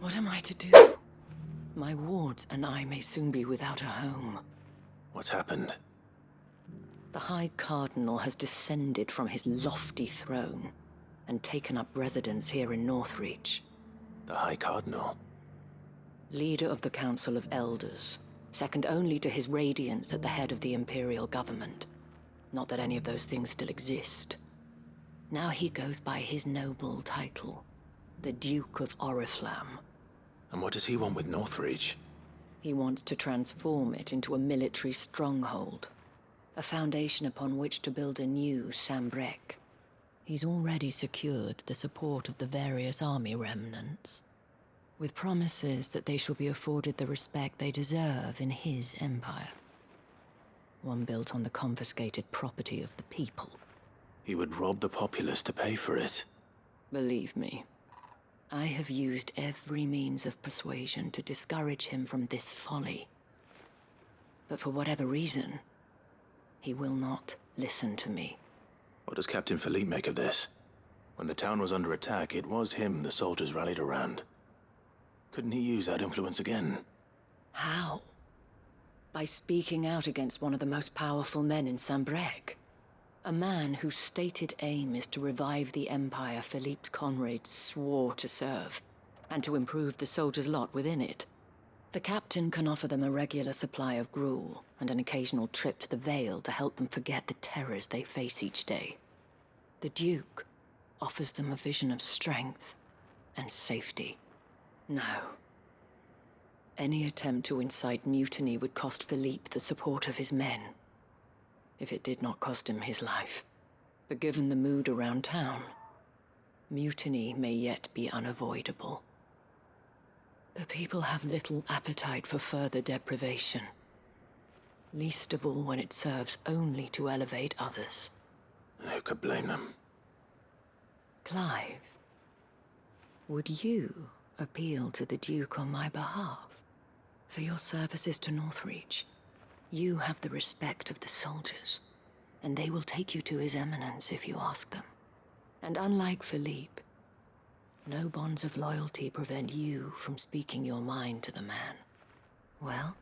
What am I to do? My wards and I may soon be without a home. What's happened? The High Cardinal has descended from his lofty throne and taken up residence here in Northreach. The High Cardinal? Leader of the Council of Elders, second only to his Radiance at the head of the Imperial government. Not that any of those things still exist. Now he goes by his noble title, the Duke of Oriflamme. And what does he want with Northreach? He wants to transform it into a military stronghold, a foundation upon which to build a new Sambrec. He's already secured the support of the various army remnants, with promises that they shall be afforded the respect they deserve in his empire. One built on the confiscated property of the people. He would rob the populace to pay for it. Believe me, I have used every means of persuasion to discourage him from this folly. But for whatever reason, he will not listen to me. What does Captain Philippe make of this? When the town was under attack, it was him the soldiers rallied around. Couldn't he use that influence again? How? By speaking out against one of the most powerful men in Sambrec. A man whose stated aim is to revive the empire Philippe's comrades swore to serve, and to improve the soldiers' lot within it. The captain can offer them a regular supply of gruel, and an occasional trip to the Vale to help them forget the terrors they face each day. The Duke offers them a vision of strength and safety. No. Any attempt to incite mutiny would cost Philippe the support of his men. If it did not cost him his life. But given the mood around town, mutiny may yet be unavoidable. The people have little appetite for further deprivation. Least of all when it serves only to elevate others. And who could blame them? Clive, would you appeal to the Duke on my behalf? For your services to Northreach, you have the respect of the soldiers, and they will take you to His Eminence if you ask them. And unlike Philippe, no bonds of loyalty prevent you from speaking your mind to the man. Well,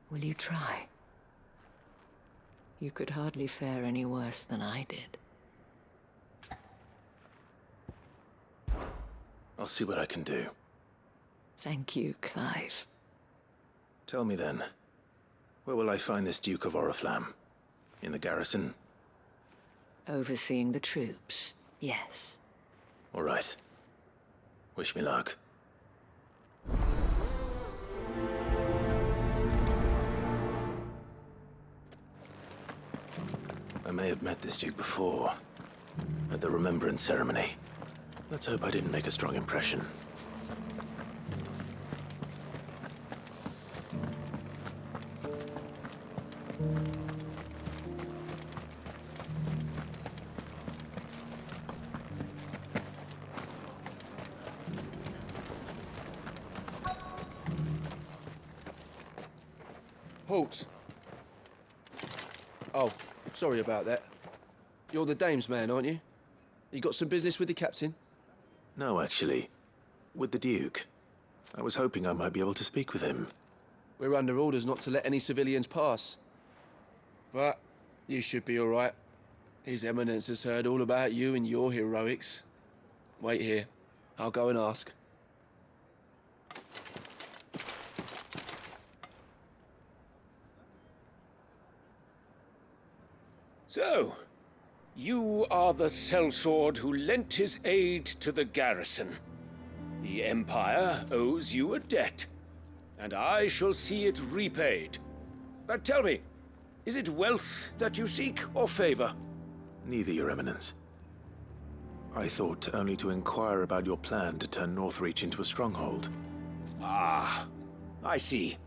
will you try? You could hardly fare any worse than I did. I'll see what I can do. Thank you, Clive. Tell me then, where will I find this Duke of Oriflamme? In the garrison? Overseeing the troops, yes. All right. Wish me luck. I may have met this Duke before, at the Remembrance Ceremony. Let's hope I didn't make a strong impression. Halt! Oh, sorry about that. You're the dame's man, aren't you? You got some business with the captain? No, actually. With the Duke. I was hoping I might be able to speak with him. We're under orders not to let any civilians pass. But you should be all right. His Eminence has heard all about you and your heroics. Wait here. I'll go and ask. So, you are the sellsword who lent his aid to the garrison. The Empire owes you a debt, and I shall see it repaid. But tell me, is it wealth that you seek, or favor? Neither, Your Eminence. I thought only to inquire about your plan to turn Northreach into a stronghold. Ah, I see.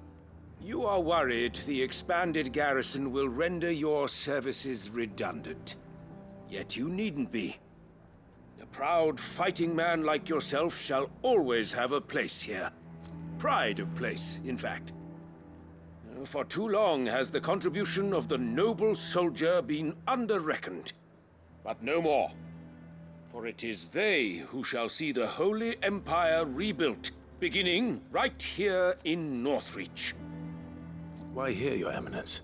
You are worried the expanded garrison will render your services redundant. Yet you needn't be. A proud fighting man like yourself shall always have a place here. Pride of place, in fact. For too long has the contribution of the noble soldier been under-reckoned. But no more. For it is they who shall see the Holy Empire rebuilt, beginning right here in Northreach. Why here, Your Eminence?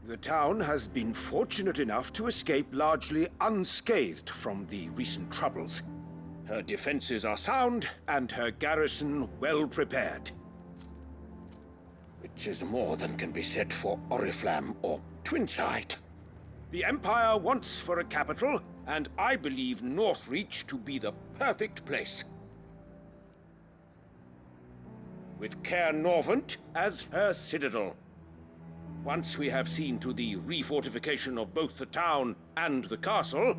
The town has been fortunate enough to escape largely unscathed from the recent troubles. Her defenses are sound, and her garrison well prepared. Which is more than can be said for Oriflamme or Twinside. The Empire wants for a capital, and I believe Northreach to be the perfect place. With Caer Norvent as her citadel. Once we have seen to the refortification of both the town and the castle,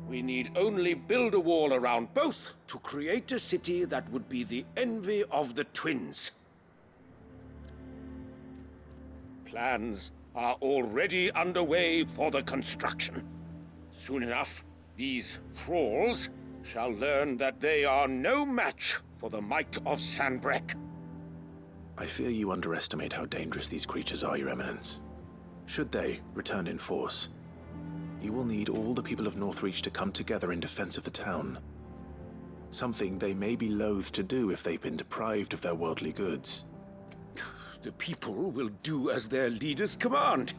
we need only build a wall around both to create a city that would be the envy of the twins. Plans are already underway for the construction. Soon enough, these thralls shall learn that they are no match for the might of Sanbreque. I fear you underestimate how dangerous these creatures are, Your Eminence. Should they return in force, you will need all the people of Northreach to come together in defense of the town. Something they may be loath to do if they've been deprived of their worldly goods. The people will do as their leaders command.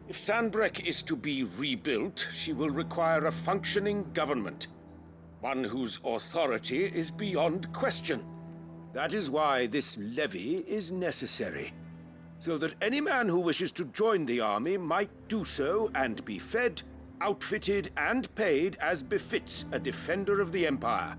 If Sanbreque is to be rebuilt, she will require a functioning government. One whose authority is beyond question. That is why this levy is necessary. So that any man who wishes to join the army might do so and be fed, outfitted, and paid as befits a defender of the Empire.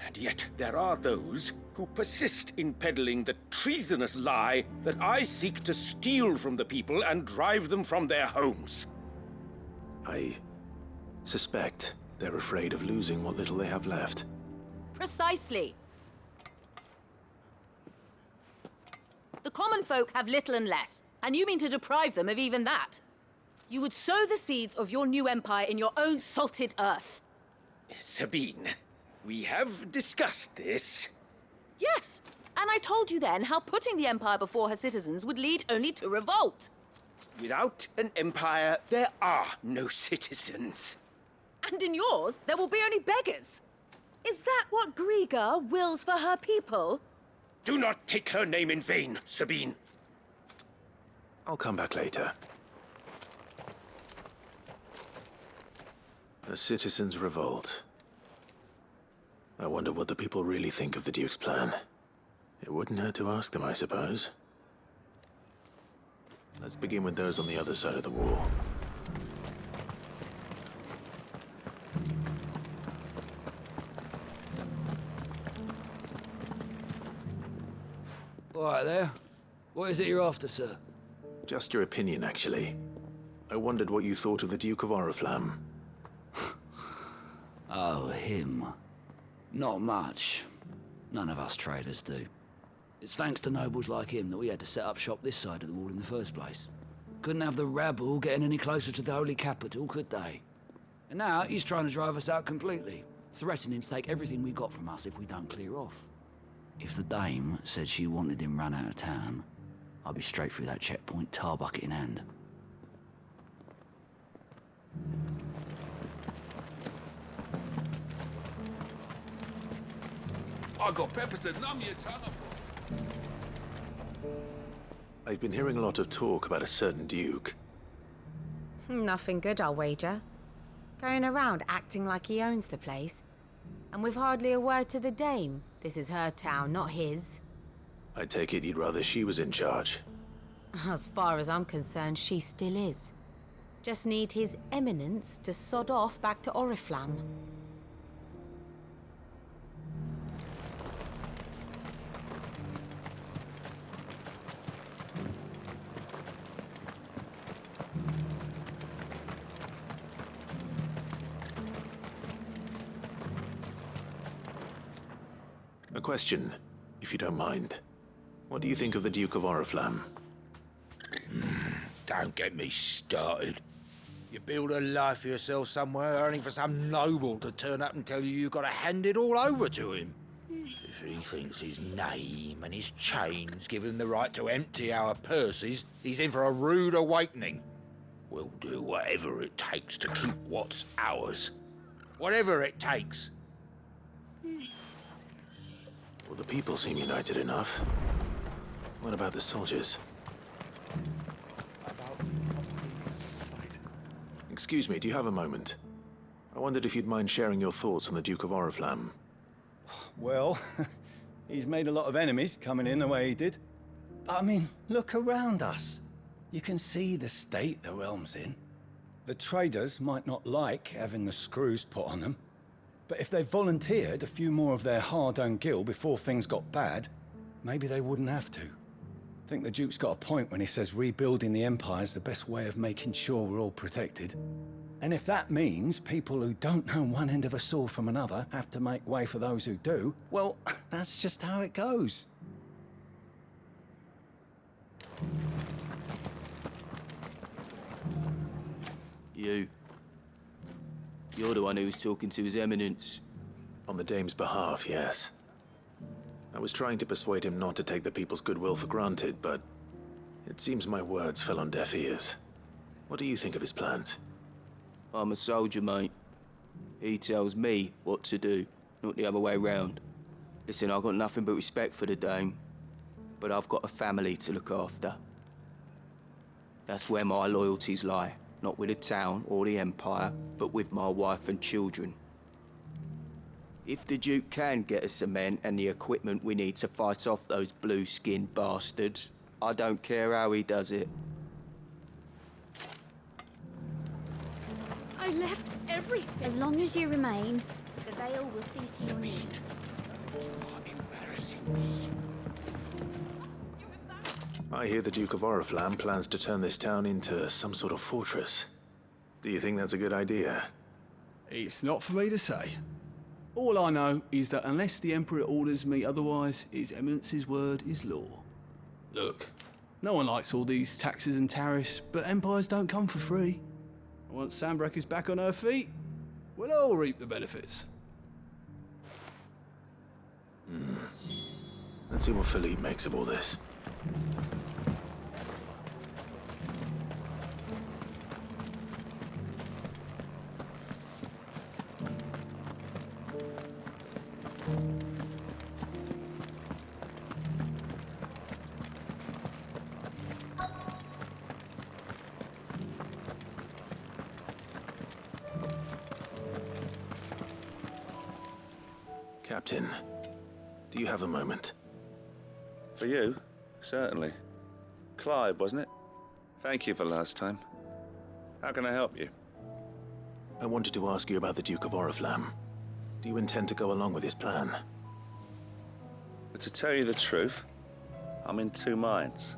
And yet there are those who persist in peddling the treasonous lie that I seek to steal from the people and drive them from their homes. I suspect they're afraid of losing what little they have left. Precisely. The common folk have little and less, and you mean to deprive them of even that. You would sow the seeds of your new empire in your own salted earth. Sabine, we have discussed this. Yes, and I told you then how putting the empire before her citizens would lead only to revolt. Without an empire, there are no citizens. And in yours, there will be only beggars. Is that what Griga wills for her people? Do not take her name in vain, Sabine. I'll come back later. A citizens' revolt. I wonder what the people really think of the Duke's plan. It wouldn't hurt to ask them, I suppose. Let's begin with those on the other side of the wall. All right there. What is it you're after, sir? Just your opinion, actually. I wondered what you thought of the Duke of Oriflamme. Oh, him. Not much. None of us traders do. It's thanks to nobles like him that we had to set up shop this side of the wall in the first place. Couldn't have the rabble getting any closer to the holy capital, could they? And now he's trying to drive us out completely, threatening to take everything we got from us if we don't clear off. If the dame said she wanted him run out of town, I'd be straight through that checkpoint, tar bucket in hand. I got peppers to numb your tongue up. I've been hearing a lot of talk about a certain Duke. Nothing good, I'll wager. Going around acting like he owns the place. And with hardly a word to the dame. This is her town, not his. I take it you'd rather she was in charge. As far as I'm concerned, she still is. Just need his eminence to sod off back to Oriflamme. A question, if you don't mind. What do you think of the Duke of Oriflamme? Don't get me started. You build a life for yourself somewhere, only for some noble to turn up and tell you got to hand it all over to him. If he thinks his name and his chains give him the right to empty our purses, he's in for a rude awakening. We'll do whatever it takes to keep what's ours. Whatever it takes. Well, the people seem united enough. What about the soldiers? Excuse me, do you have a moment? I wondered if you'd mind sharing your thoughts on the Duke of Oriflamme. Well, he's made a lot of enemies coming in the way he did. But I mean, look around us. You can see the state the realm's in. The traders might not like having the screws put on them, but if they volunteered a few more of their hard-earned gil before things got bad, maybe they wouldn't have to. I think the Duke's got a point when he says rebuilding the Empire's the best way of making sure we're all protected. And if that means people who don't know one end of a sword from another have to make way for those who do, well, that's just how it goes. You're the one who was talking to His Eminence. On the Dame's behalf, yes. I was trying to persuade him not to take the people's goodwill for granted, but it seems my words fell on deaf ears. What do you think of his plans? I'm a soldier, mate. He tells me what to do, not the other way round. Listen, I've got nothing but respect for the Dame, but I've got a family to look after. That's where my loyalties lie. Not with the town or the Empire, but with my wife and children. If the Duke can get us cement and the equipment we need to fight off those blue-skinned bastards, I don't care how he does it. I left everything. As long as you remain, the veil will see to your needs. I hear the Duke of Oriflamme plans to turn this town into some sort of fortress. Do you think that's a good idea? It's not for me to say. All I know is that unless the Emperor orders me otherwise, His Eminence's word is law. Look, no one likes all these taxes and tariffs, but empires don't come for free. Once Sanbreque is back on her feet, we'll all reap the benefits. Let's see what Philippe makes of all this. Captain, do you have a moment? For you? Certainly. Clive, wasn't it? Thank you for last time. How can I help you? I wanted to ask you about the Duke of Oriflamme. Do you intend to go along with his plan? But to tell you the truth, I'm in two minds.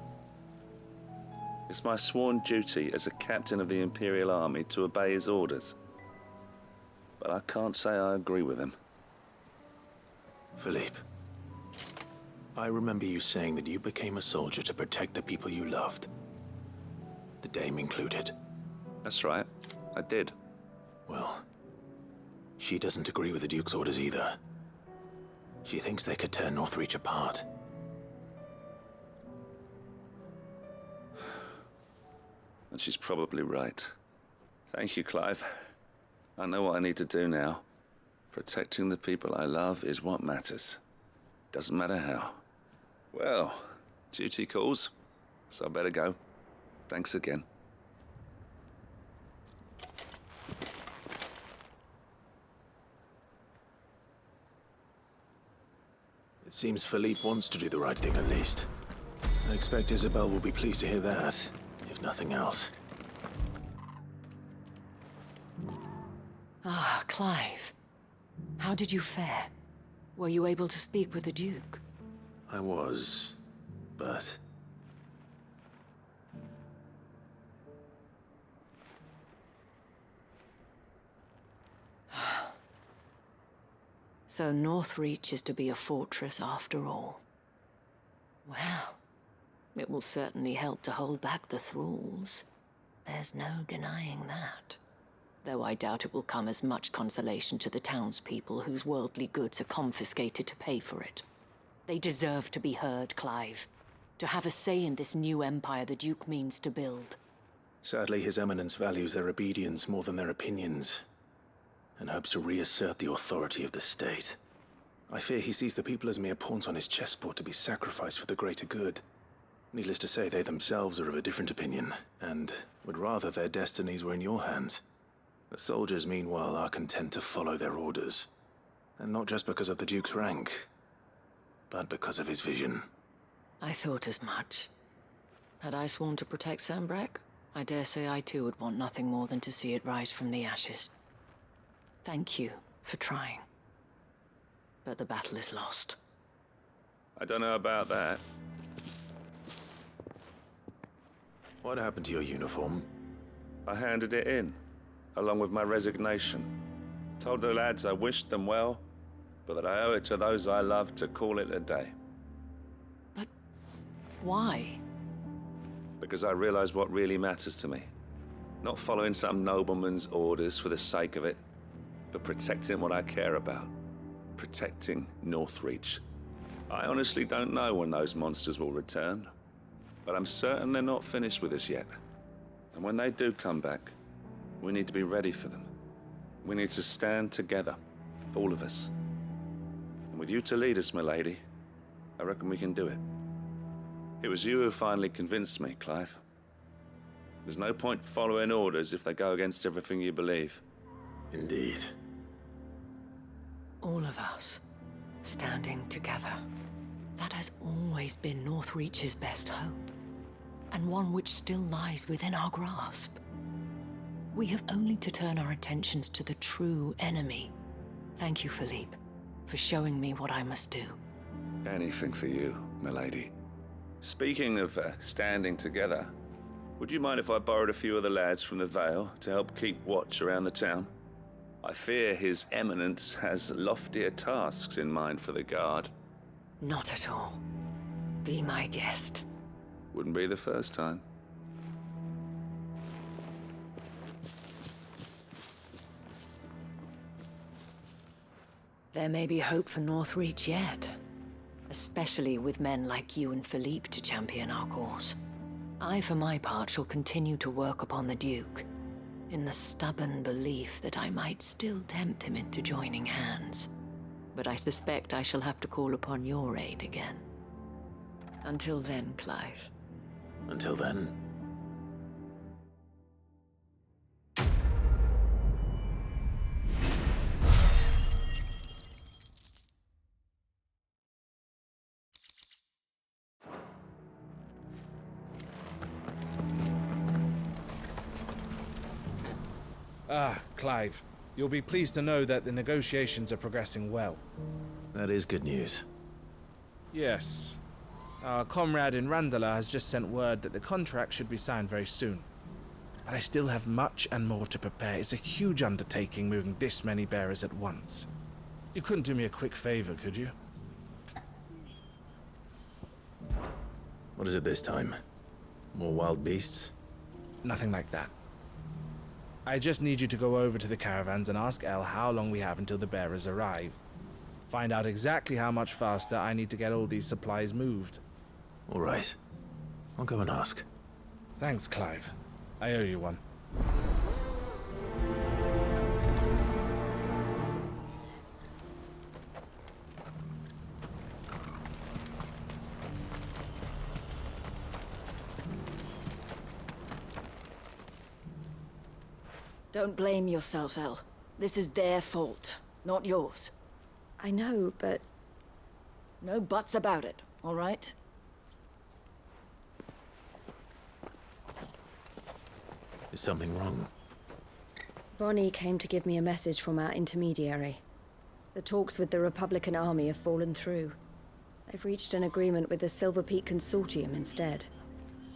It's my sworn duty as a captain of the Imperial Army to obey his orders. But I can't say I agree with him. Philippe, I remember you saying that you became a soldier to protect the people you loved. The Dame included. That's right, I did. Well, she doesn't agree with the Duke's orders either. She thinks they could tear Northreach apart. And she's probably right. Thank you, Clive. I know what I need to do now. Protecting the people I love is what matters. Doesn't matter how. Well, duty calls, so I better go. Thanks again. It seems Philippe wants to do the right thing at least. I expect Isabel will be pleased to hear that, if nothing else. Ah, Clive. How did you fare? Were you able to speak with the Duke? I was, but... So Northreach is to be a fortress after all. Well, it will certainly help to hold back the thralls. There's no denying that. Though I doubt it will come as much consolation to the townspeople whose worldly goods are confiscated to pay for it. They deserve to be heard, Clive. To have a say in this new empire the Duke means to build. Sadly, His Eminence values their obedience more than their opinions. and hopes to reassert the authority of the state. I fear he sees the people as mere pawns on his chessboard to be sacrificed for the greater good. Needless to say, they themselves are of a different opinion, and would rather their destinies were in your hands. The soldiers, meanwhile, are content to follow their orders. And not just because of the Duke's rank, but because of his vision. I thought as much. Had I sworn to protect Sanbreque, I dare say I too would want nothing more than to see it rise from the ashes. Thank you for trying. But the battle is lost. I don't know about that. What happened to your uniform? I handed it in, along with my resignation. Told the lads I wished them well, but that I owe it to those I love to call it a day. But why? Because I realize what really matters to me. Not following some nobleman's orders for the sake of it, but protecting what I care about. Protecting Northreach. I honestly don't know when those monsters will return, but I'm certain they're not finished with us yet. And when they do come back, we need to be ready for them. We need to stand together, all of us. And with you to lead us, milady, I reckon we can do it. It was you who finally convinced me, Clive. There's no point following orders if they go against everything you believe. Indeed. All of us, standing together. That has always been Northreach's best hope, and one which still lies within our grasp. We have only to turn our attentions to the true enemy. Thank you, Philippe, for showing me what I must do. Anything for you, milady. Speaking of standing together, would you mind if I borrowed a few of the lads from the Vale to help keep watch around the town? I fear His Eminence has loftier tasks in mind for the guard. Not at all. Be my guest. Wouldn't be the first time. There may be hope for Northreach yet. Especially with men like you and Philippe to champion our cause. I, for my part, shall continue to work upon the Duke, in the stubborn belief that I might still tempt him into joining hands. But I suspect I shall have to call upon your aid again. Until then, Clive. Until then. Clive, you'll be pleased to know that the negotiations are progressing well. That is good news. Yes. Our comrade in Randala has just sent word that the contract should be signed very soon. But I still have much and more to prepare. It's a huge undertaking moving this many bearers at once. You couldn't do me a quick favor, could you? What is it this time? More wild beasts? Nothing like that. I just need you to go over to the caravans and ask El how long we have until the bearers arrive. Find out exactly how much faster I need to get all these supplies moved. All right. I'll go and ask. Thanks, Clive. I owe you one. Don't blame yourself, El. This is their fault, not yours. I know, but... No buts about it, all right? Is something wrong? Vonnie came to give me a message from our intermediary. The talks with the Republican army have fallen through. They've reached an agreement with the Silver Peak Consortium instead.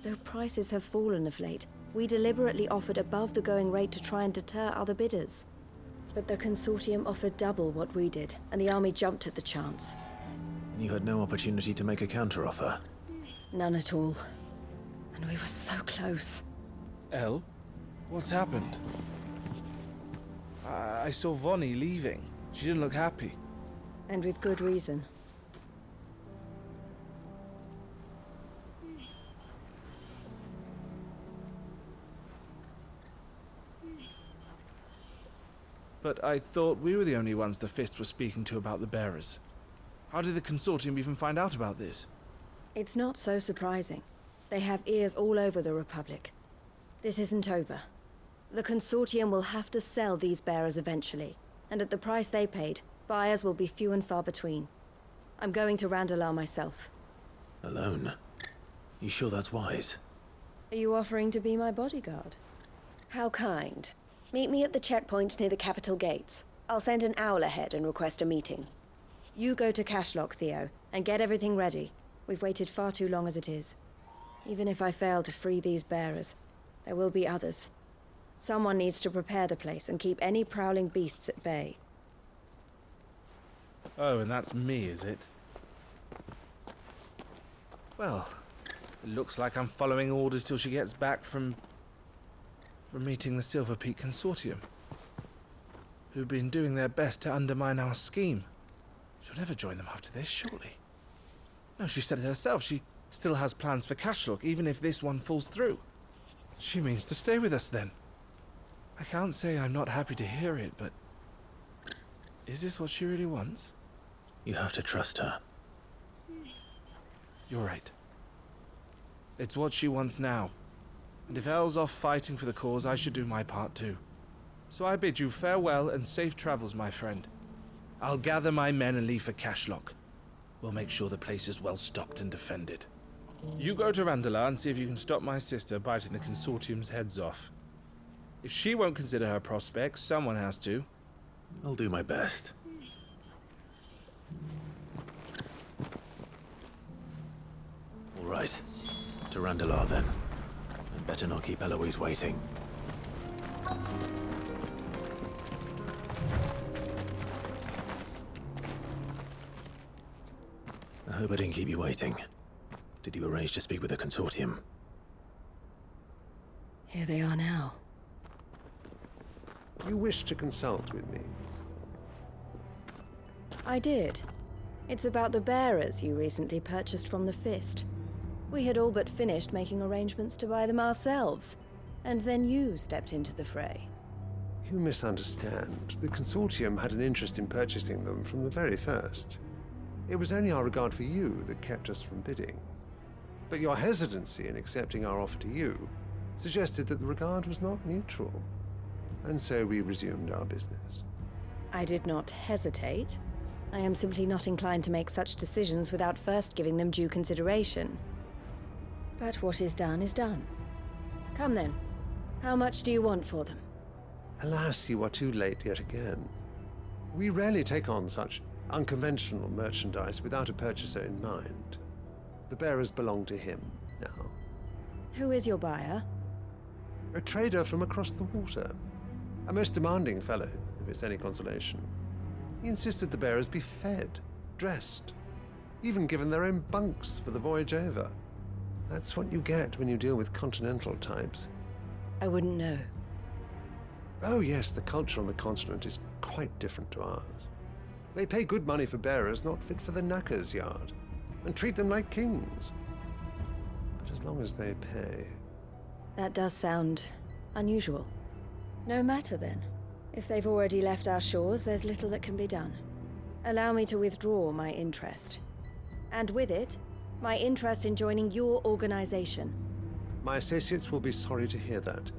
Though prices have fallen of late, we deliberately offered above the going rate to try and deter other bidders. But the Consortium offered double what we did, and the army jumped at the chance. And you had no opportunity to make a counteroffer? None at all. And we were so close. El? What's happened? I saw Vonnie leaving. She didn't look happy. And with good reason. But I thought we were the only ones the Fist was speaking to about the bearers. How did the Consortium even find out about this? It's not so surprising. They have ears all over the Republic. This isn't over. The Consortium will have to sell these bearers eventually, and at the price they paid, buyers will be few and far between. I'm going to Randalar myself. Alone? You sure that's wise? Are you offering to be my bodyguard? How kind. Meet me at the checkpoint near the capital gates. I'll send an owl ahead and request a meeting. You go to Cashlock, Theo, and get everything ready. We've waited far too long as it is. Even if I fail to free these bearers, there will be others. Someone needs to prepare the place and keep any prowling beasts at bay. Oh, and that's me, is it? Well, it looks like I'm following orders till she gets back from meeting the Silver Peak Consortium, who've been doing their best to undermine our scheme. She'll never join them after this, surely. No, she said it herself. She still has plans for Cashlock, even if this one falls through. She means to stay with us, then. I can't say I'm not happy to hear it, but... is this what she really wants? You have to trust her. You're right. It's what she wants now. And if Elle's off fighting for the cause, I should do my part too. So I bid you farewell and safe travels, my friend. I'll gather my men and leave for Cashlock. We'll make sure the place is well stocked and defended. You go to Randalar and see if you can stop my sister biting the Consortium's heads off. If she won't consider her prospects, someone has to. I'll do my best. All right. To Randalar, then. I'd better not keep Eloise waiting. I hope I didn't keep you waiting. Did you arrange to speak with the Consortium? Here they are now. You wish to consult with me? I did. It's about the bearers you recently purchased from the Fist. We had all but finished making arrangements to buy them ourselves, and then you stepped into the fray. You misunderstand. The Consortium had an interest in purchasing them from the very first. It was only our regard for you that kept us from bidding. But your hesitancy in accepting our offer to you suggested that the regard was not mutual. And so we resumed our business. I did not hesitate. I am simply not inclined to make such decisions without first giving them due consideration. But what is done is done. Come then. How much do you want for them? Alas, you are too late yet again. We rarely take on such unconventional merchandise without a purchaser in mind. The bearers belong to him now. Who is your buyer? A trader from across the water. A most demanding fellow, if it's any consolation. He insisted the bearers be fed, dressed, even given their own bunks for the voyage over. That's what you get when you deal with continental types. I wouldn't know. Oh yes, the culture on the continent is quite different to ours. They pay good money for bearers not fit for the knacker's yard, and treat them like kings. But as long as they pay... That does sound unusual. No matter then. If they've already left our shores, there's little that can be done. Allow me to withdraw my interest. And with it, my interest in joining your organization. My associates will be sorry to hear that.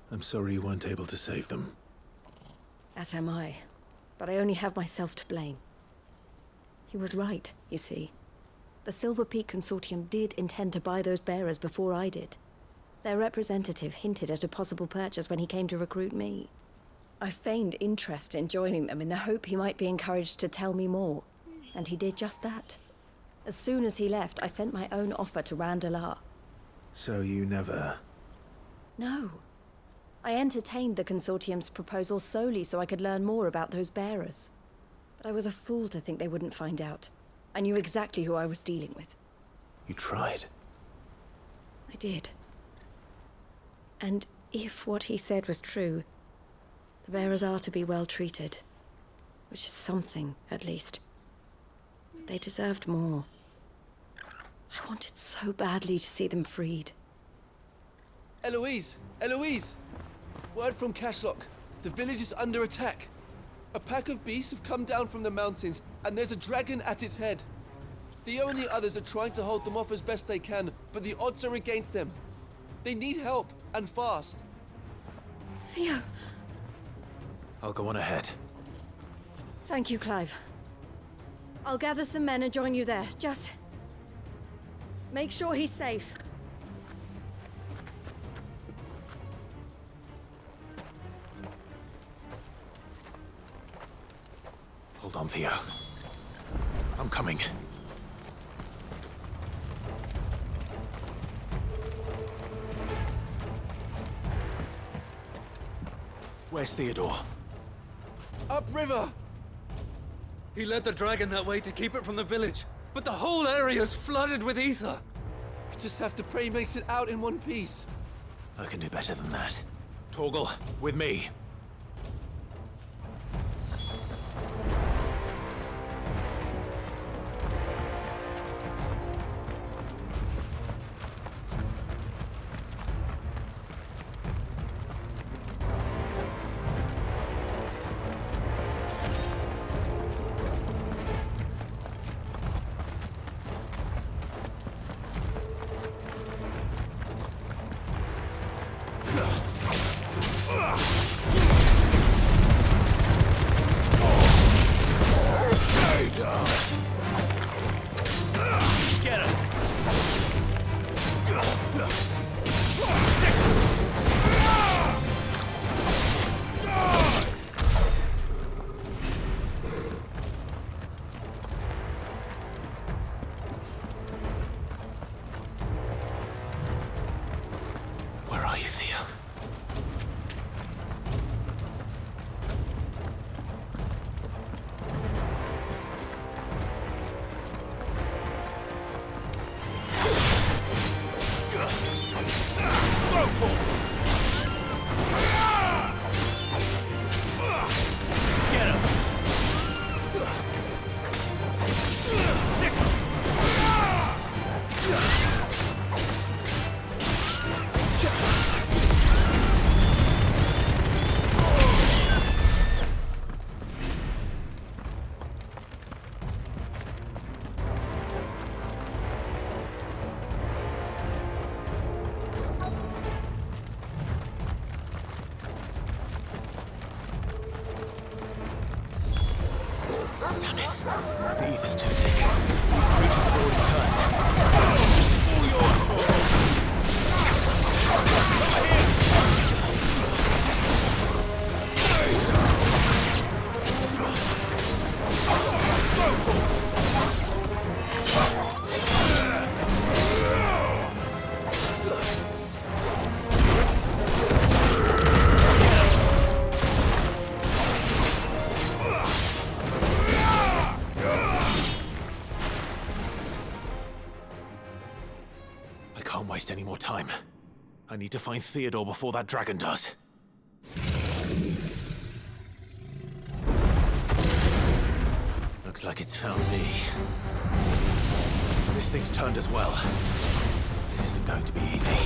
I'm sorry you weren't able to save them. As am I. But I only have myself to blame. He was right, you see. The Silver Peak Consortium did intend to buy those bearers before I did. Their representative hinted at a possible purchase when he came to recruit me. I feigned interest in joining them in the hope he might be encouraged to tell me more, and he did just that. As soon as he left, I sent my own offer to Randalar. So you never... No. I entertained the Consortium's proposal solely so I could learn more about those bearers. But I was a fool to think they wouldn't find out. I knew exactly who I was dealing with. You tried? I did. And if what he said was true, the bearers are to be well treated. Which is something, at least. They deserved more. I wanted so badly to see them freed. Eloise! Eloise! Word from Cashlock. The village is under attack. A pack of beasts have come down from the mountains, and there's a dragon at its head. Theo and the others are trying to hold them off as best they can, but the odds are against them. They need help, and fast. Theo! I'll go on ahead. Thank you, Clive. I'll gather some men and join you there. Just... make sure he's safe. Hold on, Theo. I'm coming. Where's Theodore? Upriver! He led the dragon that way to keep it from the village, but the whole area's flooded with ether. We just have to pray he makes it out in one piece. I can do better than that. Torgal, with me. Damn it. The ether's too thick. These creatures have already turned. All yours, Over here! I can't waste any more time. I need to find Theodore before that dragon does. Looks like it's found me. This thing's turned as well. This isn't going to be easy.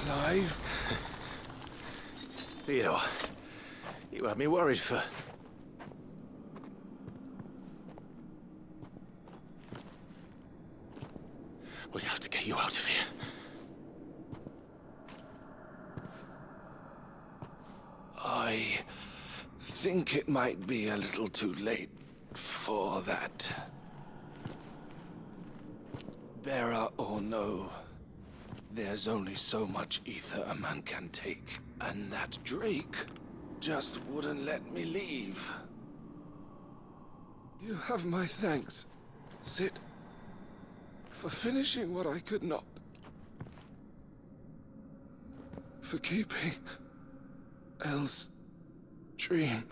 Clive? Theodore, you had me worried for... We have to get you out of here. I think it might be a little too late for that. Bearer or no, there's only so much ether a man can take, and that Drake just wouldn't let me leave. You have my thanks, Sid, for finishing what I could not. For keeping Elle's dream.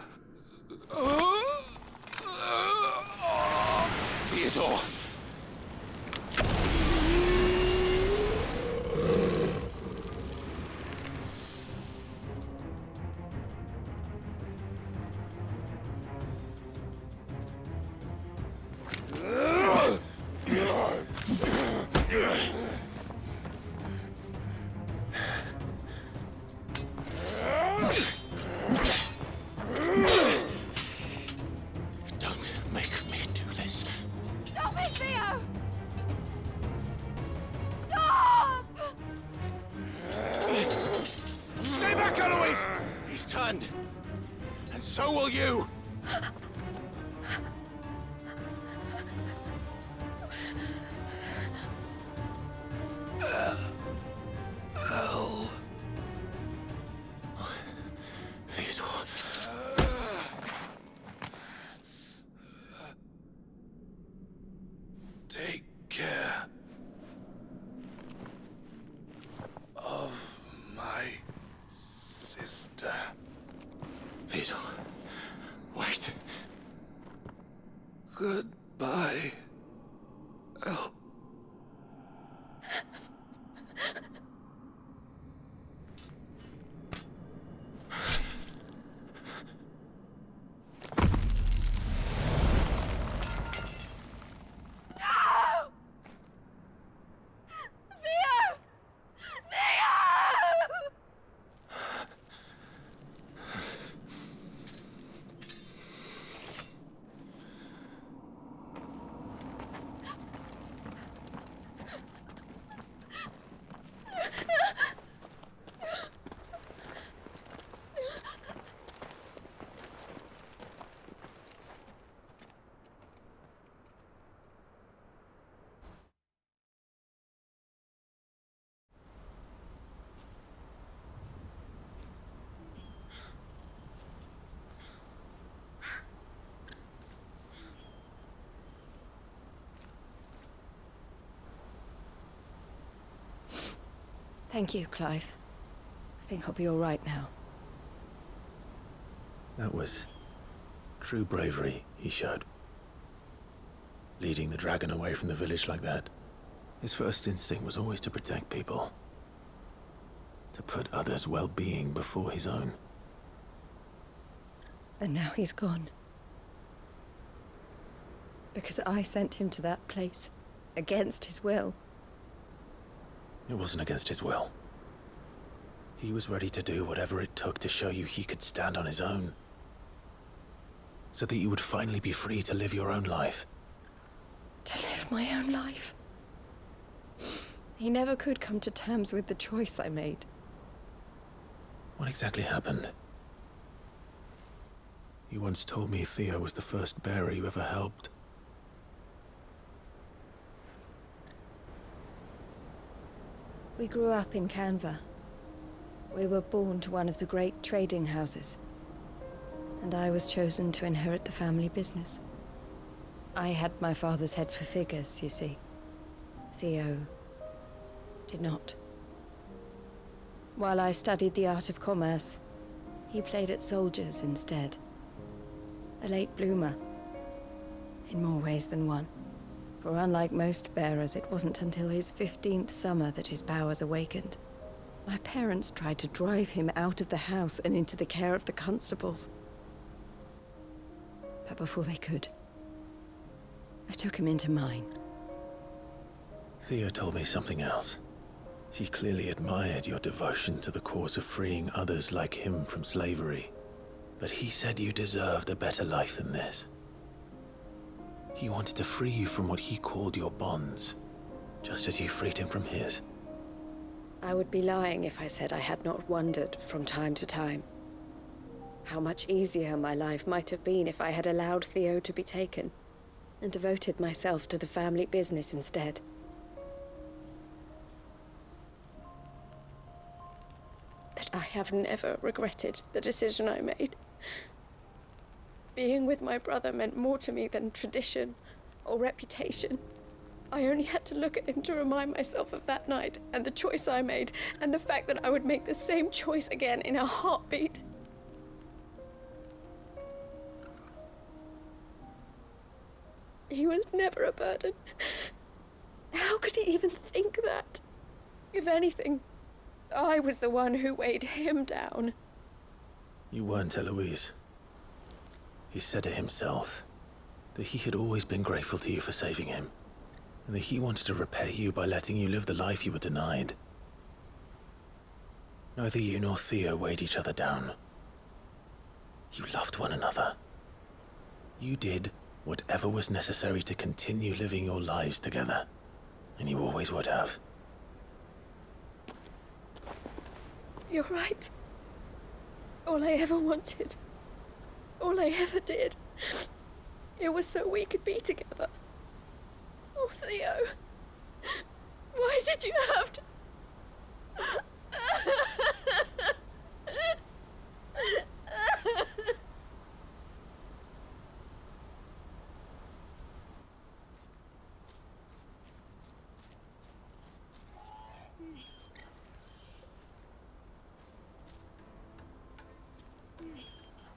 Theodore! Don't make me do this. Stop it, Theo! Stop! Stay back, Eloise! He's turned. And so will you! Elle. Theodore. Take care of my sister. Theodore, wait. Goodbye, Elle. Thank you, Clive. I think I'll be all right now. That was true bravery he showed. Leading the dragon away from the village like that. His first instinct was always to protect people. To put others' well-being before his own. And now he's gone. Because I sent him to that place, against his will. It wasn't against his will. He was ready to do whatever it took to show you he could stand on his own. So that you would finally be free to live your own life. To live my own life? He never could come to terms with the choice I made. What exactly happened? You once told me Theo was the first bearer you ever helped. We grew up in Canva. We were born to one of the great trading houses. And I was chosen to inherit the family business. I had my father's head for figures, you see. Theo did not. While I studied the art of commerce, he played at soldiers instead. A late bloomer, in more ways than one. For unlike most bearers, it wasn't until his 15th summer that his powers awakened. My parents tried to drive him out of the house and into the care of the constables. But before they could, I took him into mine. Theo told me something else. He clearly admired your devotion to the cause of freeing others like him from slavery. But he said you deserved a better life than this. He wanted to free you from what he called your bonds, just as you freed him from his. I would be lying if I said I had not wondered from time to time how much easier my life might have been if I had allowed Theo to be taken and devoted myself to the family business instead. But I have never regretted the decision I made. Being with my brother meant more to me than tradition or reputation. I only had to look at him to remind myself of that night and the choice I made, and the fact that I would make the same choice again in a heartbeat. He was never a burden. How could he even think that? If anything, I was the one who weighed him down. You weren't, Eloise. He said it himself, that he had always been grateful to you for saving him, and that he wanted to repay you by letting you live the life you were denied. Neither you nor Theo weighed each other down. You loved one another. You did whatever was necessary to continue living your lives together, and you always would have. You're right. All I ever wanted, all I ever did, it was so we could be together. Oh, Theo, why did you have to...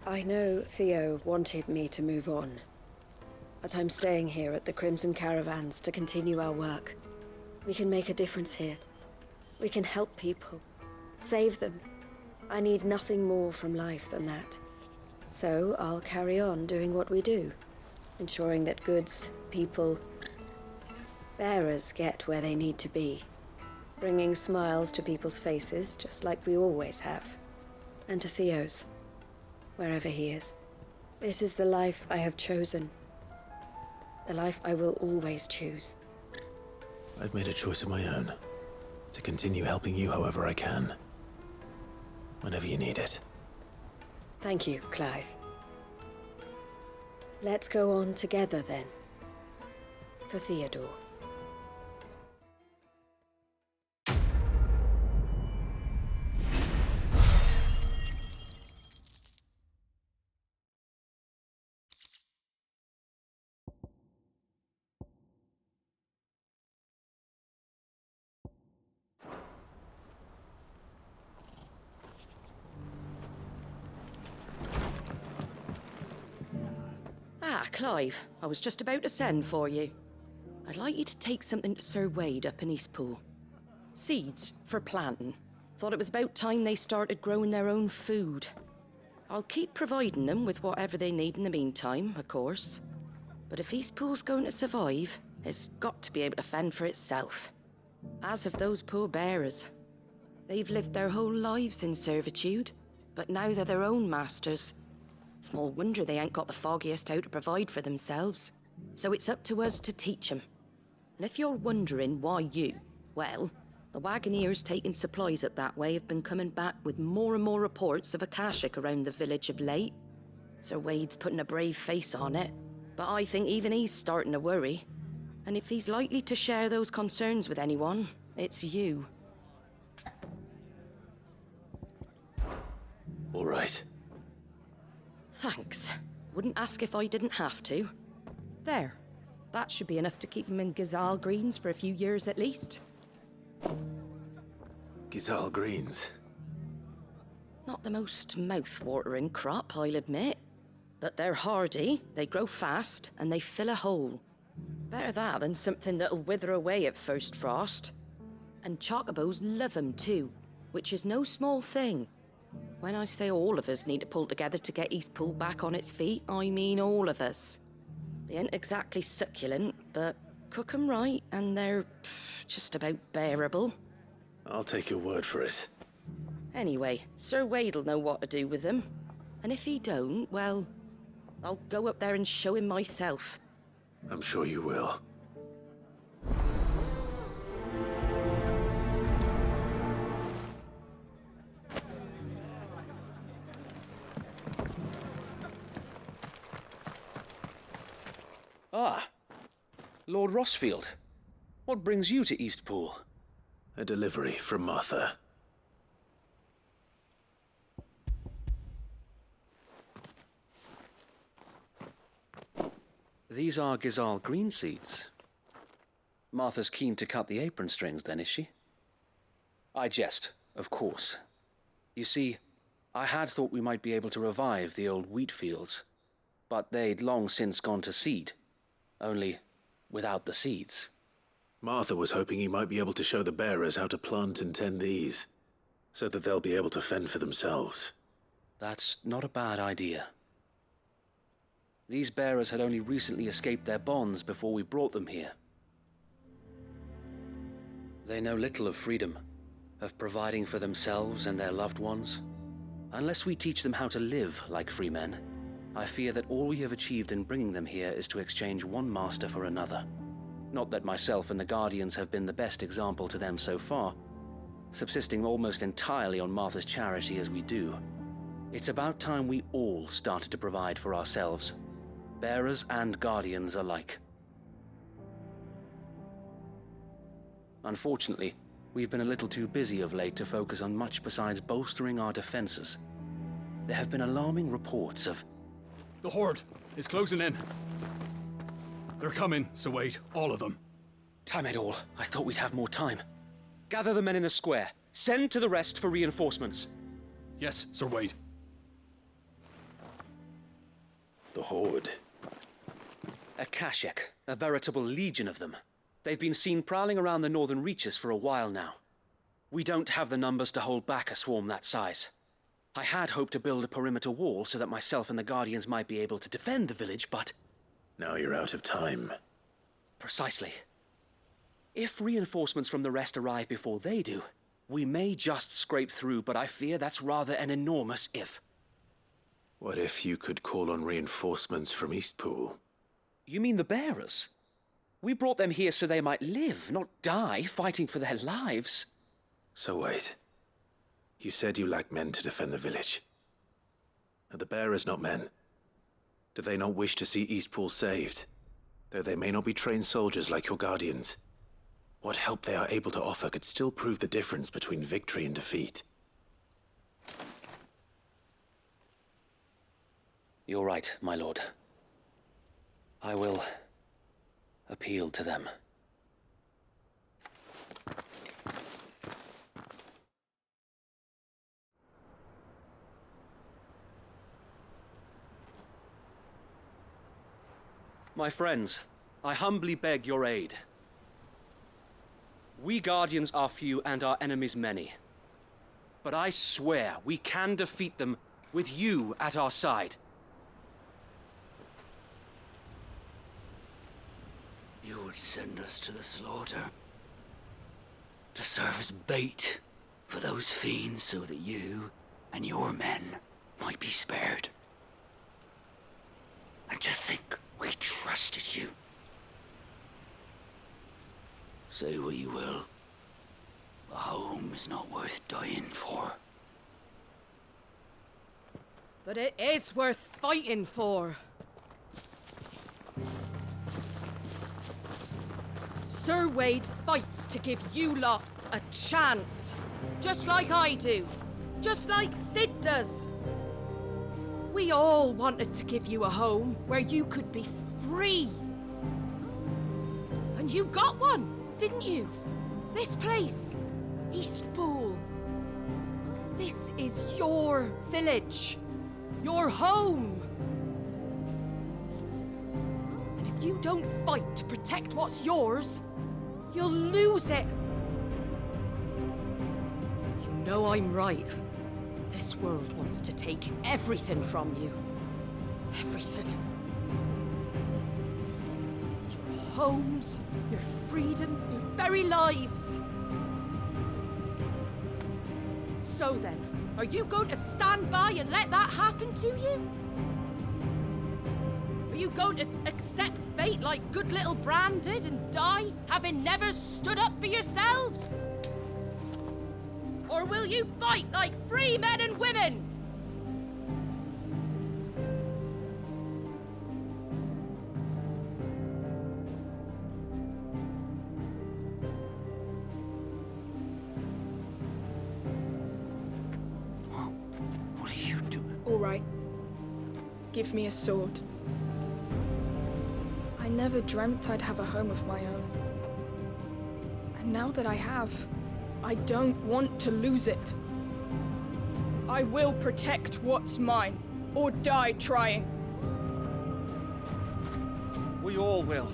I know Theo wanted me to move on, but I'm staying here at the Crimson Caravans to continue our work. We can make a difference here. We can help people, save them. I need nothing more from life than that. So I'll carry on doing what we do, ensuring that goods, people, bearers get where they need to be, bringing smiles to people's faces just like we always have, and to Theo's, wherever he is. This is the life I have chosen. The life I will always choose. I've made a choice of my own, to continue helping you however I can, whenever you need it. Thank you, Clive. Let's go on together then. For Theodore. Ah, Clive, I was just about to send for you. I'd like you to take something to Sir Wade up in Eastpool. Seeds for planting. Thought it was about time they started growing their own food. I'll keep providing them with whatever they need in the meantime, of course. But if Eastpool's going to survive, it's got to be able to fend for itself. As of those poor bearers. They've lived their whole lives in servitude, but now they're their own masters. Small wonder they ain't got the foggiest how to provide for themselves. So it's up to us to teach them. And if you're wondering why you, well, the wagoneers taking supplies up that way have been coming back with more and more reports of Akashic around the village of late. Sir Wade's putting a brave face on it, but I think even he's starting to worry. And if he's likely to share those concerns with anyone, it's you. All right. Thanks. Wouldn't ask if I didn't have to. There. That should be enough to keep him in Gazal Greens for a few years at least. Gazal Greens. Not the most mouth-watering crop, I'll admit. But they're hardy, they grow fast, and they fill a hole. Better that than something that'll wither away at first frost. And chocobos love 'em too, which is no small thing. When I say all of us need to pull together to get Eastpool back on its feet, I mean all of us. They ain't exactly succulent, but cook 'em right and they're just about bearable. I'll take your word for it. Anyway, Sir Wade'll know what to do with them. And if he don't, well, I'll go up there and show him myself. I'm sure you will. Ah, Lord Rossfield. What brings you to Eastpool? A delivery from Martha. These are Gizal green seeds. Martha's keen to cut the apron strings, then, is she? I jest, of course. You see, I had thought we might be able to revive the old wheat fields, but they'd long since gone to seed. Only without the seeds. Martha was hoping you might be able to show the bearers how to plant and tend these, so that they'll be able to fend for themselves. That's not a bad idea. These bearers had only recently escaped their bonds before we brought them here. They know little of freedom, of providing for themselves and their loved ones. Unless we teach them how to live like free men, I fear that all we have achieved in bringing them here is to exchange one master for another. Not that myself and the Guardians have been the best example to them so far, subsisting almost entirely on Martha's charity as we do. It's about time we all started to provide for ourselves, bearers and Guardians alike. Unfortunately, we've been a little too busy of late to focus on much besides bolstering our defenses. There have been alarming reports of... The Horde is closing in. They're coming, Sir Wade, all of them. Damn it all, I thought we'd have more time. Gather the men in the square. Send to the rest for reinforcements. Yes, Sir Wade. The Horde. A Kashek, a veritable legion of them. They've been seen prowling around the northern reaches for a while now. We don't have the numbers to hold back a swarm that size. I had hoped to build a perimeter wall so that myself and the Guardians might be able to defend the village, but... Now you're out of time. Precisely. If reinforcements from the rest arrive before they do, we may just scrape through, but I fear that's rather an enormous if. What if you could call on reinforcements from Eastpool? You mean the bearers? We brought them here so they might live, not die fighting for their lives. So wait. You said you lack men to defend the village. Are the bearers not men? Do they not wish to see Eastpool saved? Though they may not be trained soldiers like your Guardians. What help they are able to offer could still prove the difference between victory and defeat. You're right, my lord. I will appeal to them. My friends, I humbly beg your aid. We Guardians are few and our enemies many. But I swear we can defeat them with you at our side. You would send us to the slaughter, to serve as bait for those fiends so that you and your men might be spared. And to think we trusted you. Say what you will, a home is not worth dying for. But it is worth fighting for. Sir Wade fights to give you lot a chance. Just like I do. Just like Sid does. We all wanted to give you a home where you could be free. And you got one, didn't you? This place, Eastpool. This is your village. Your home. And if you don't fight to protect what's yours, you'll lose it. You know I'm right. This world wants to take everything from you. Everything. Your homes, your freedom, your very lives. So then, are you going to stand by and let that happen to you? Are you going to accept fate like good little Bran did and die, having never stood up for yourselves? Or will you fight like free men and women? What are you doing? All right. Give me a sword. I never dreamt I'd have a home of my own. And now that I have, I don't want to lose it. I will protect what's mine, or die trying. We all will.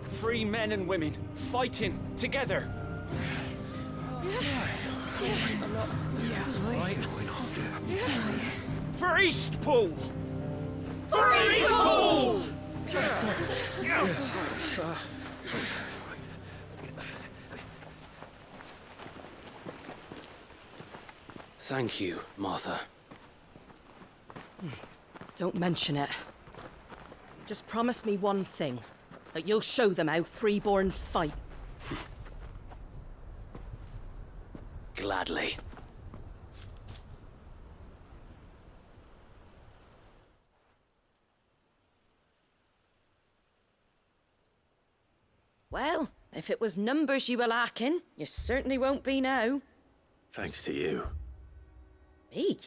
Free men and women, fighting together. For Eastpool! For Eastpool! Thank you, Martha. Don't mention it. Just promise me one thing. That you'll show them how freeborn fight. Gladly. Well, if it was numbers you were lacking, you certainly won't be now. Thanks to you. Me?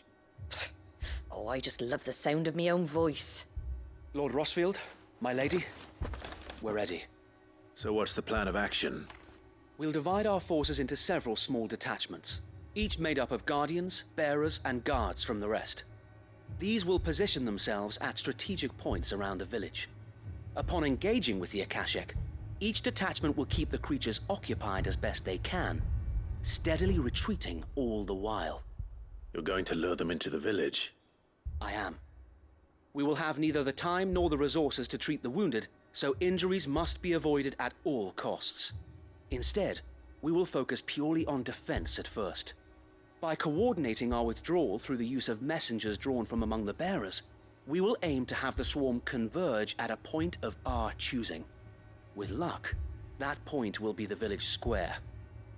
Oh, I just love the sound of my own voice. Lord Rossfield, my lady, we're ready. So what's the plan of action? We'll divide our forces into several small detachments, each made up of guardians, bearers, and guards from the rest. These will position themselves at strategic points around the village. Upon engaging with the Akashek, each detachment will keep the creatures occupied as best they can, steadily retreating all the while. You're going to lure them into the village? I am. We will have neither the time nor the resources to treat the wounded, so injuries must be avoided at all costs. Instead, we will focus purely on defense at first. By coordinating our withdrawal through the use of messengers drawn from among the bearers, we will aim to have the swarm converge at a point of our choosing. With luck, that point will be the village square,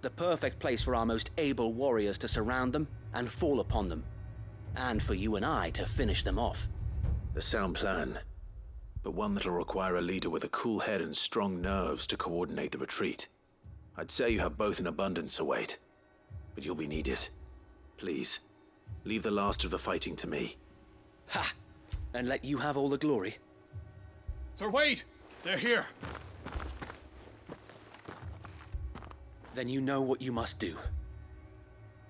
the perfect place for our most able warriors to surround them and fall upon them, and for you and I to finish them off. A sound plan, but one that'll require a leader with a cool head and strong nerves to coordinate the retreat. I'd say you have both in abundance, Sir Wade, but you'll be needed. Please, leave the last of the fighting to me. Ha! And let you have all the glory. Sir Wade! They're here! Then you know what you must do.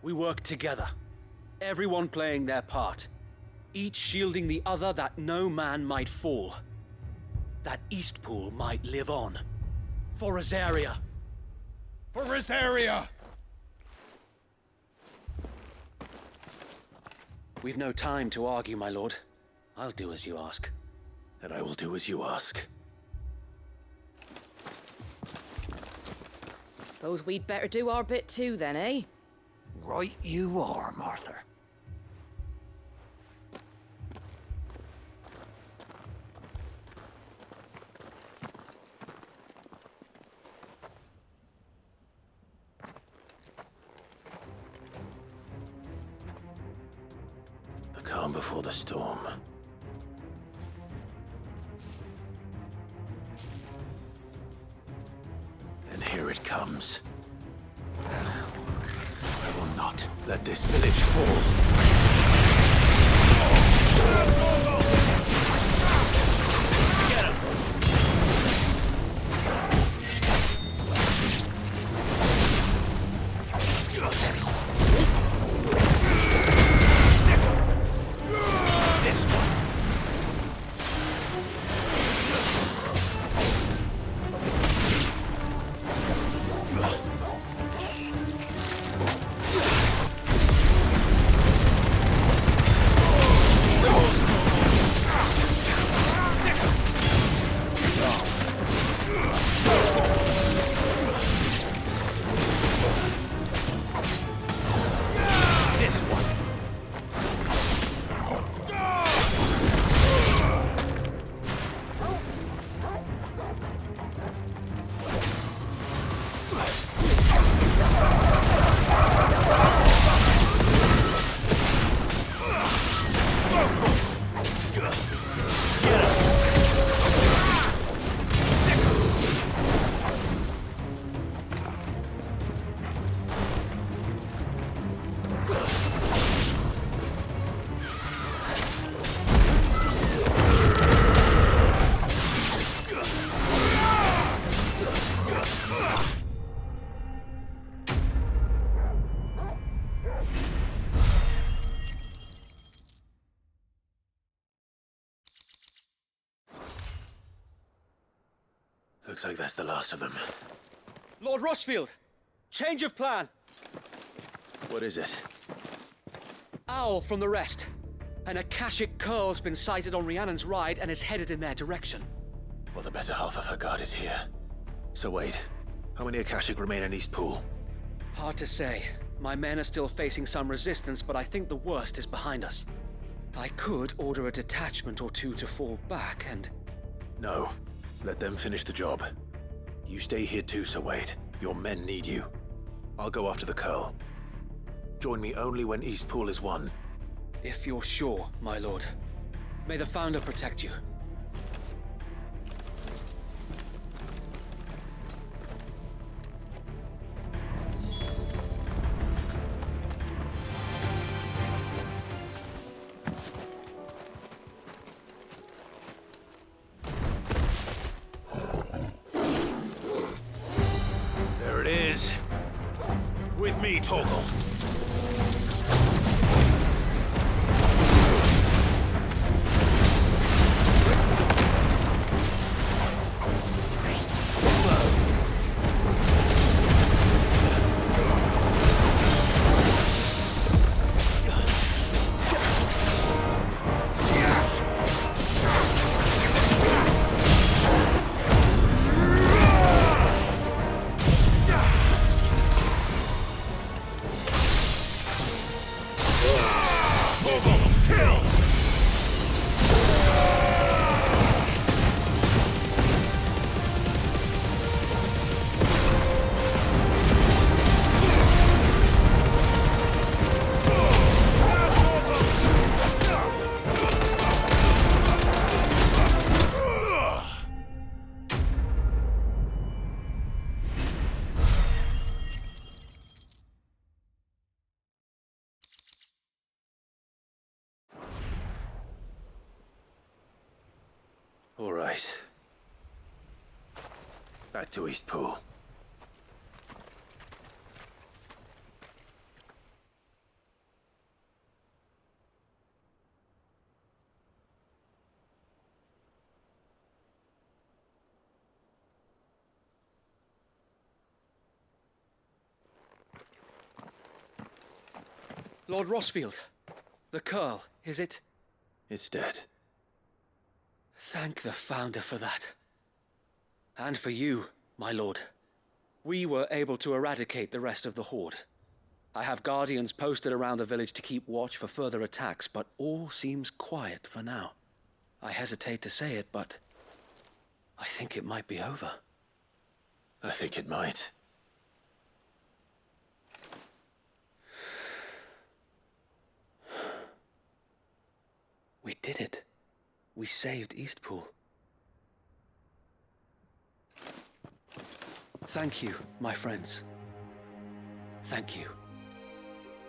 We work together, everyone playing their part, each shielding the other that no man might fall, that Eastpool might live on. For Rosaria! For Rosaria! We've no time to argue, my lord. I'll do as you ask. And I will do as you ask. Suppose we'd better do our bit too then, eh? Right you are, Martha. The calm before the storm. And here it comes. I will not let this village fall. Get him! This one. Looks like that's the last of them. Lord Rossfield! Change of plan! What is it? Owl from the rest. An Akashic curl's been sighted on Rhiannon's ride and is headed in their direction. Well, the better half of her guard is here. So wait, how many Akashic remain in East Pool? Hard to say. My men are still facing some resistance, but I think the worst is behind us. I could order a detachment or two to fall back and... No. Let them finish the job. You stay here too, Sir Wade. Your men need you. I'll go after the Curl. Join me only when East Pool is won. If you're sure, my lord. May the Founder protect you. There it is. With me, Torgal. All right. Back to East Pool. Lord Rossfield, the Curl, is it? It's dead. Thank the Founder for that. And for you, my lord. We were able to eradicate the rest of the Horde. I have guardians posted around the village to keep watch for further attacks, but all seems quiet for now. I hesitate to say it, but I think it might be over. I think it might. We did it. We saved Eastpool. Thank you, my friends. Thank you.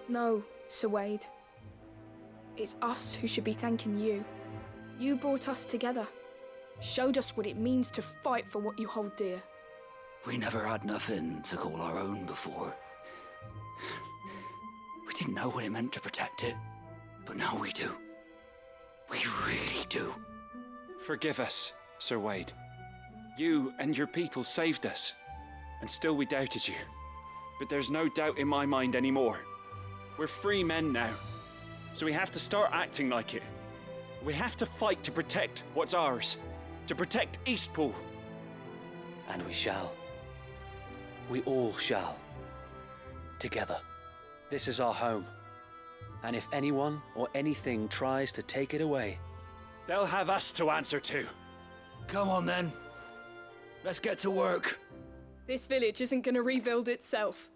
No, Sir Wade. It's us who should be thanking you. You brought us together. Showed us what it means to fight for what you hold dear. We never had nothing to call our own before. We didn't know what it meant to protect it, but now we do. We really do. Forgive us, Sir Wade. You and your people saved us, and still we doubted you. But there's no doubt in my mind anymore. We're free men now, so we have to start acting like it. We have to fight to protect what's ours, to protect Eastpool. And we shall. We all shall. Together. This is our home. And if anyone or anything tries to take it away, they'll have us to answer to. Come on then. Let's get to work. This village isn't gonna rebuild itself.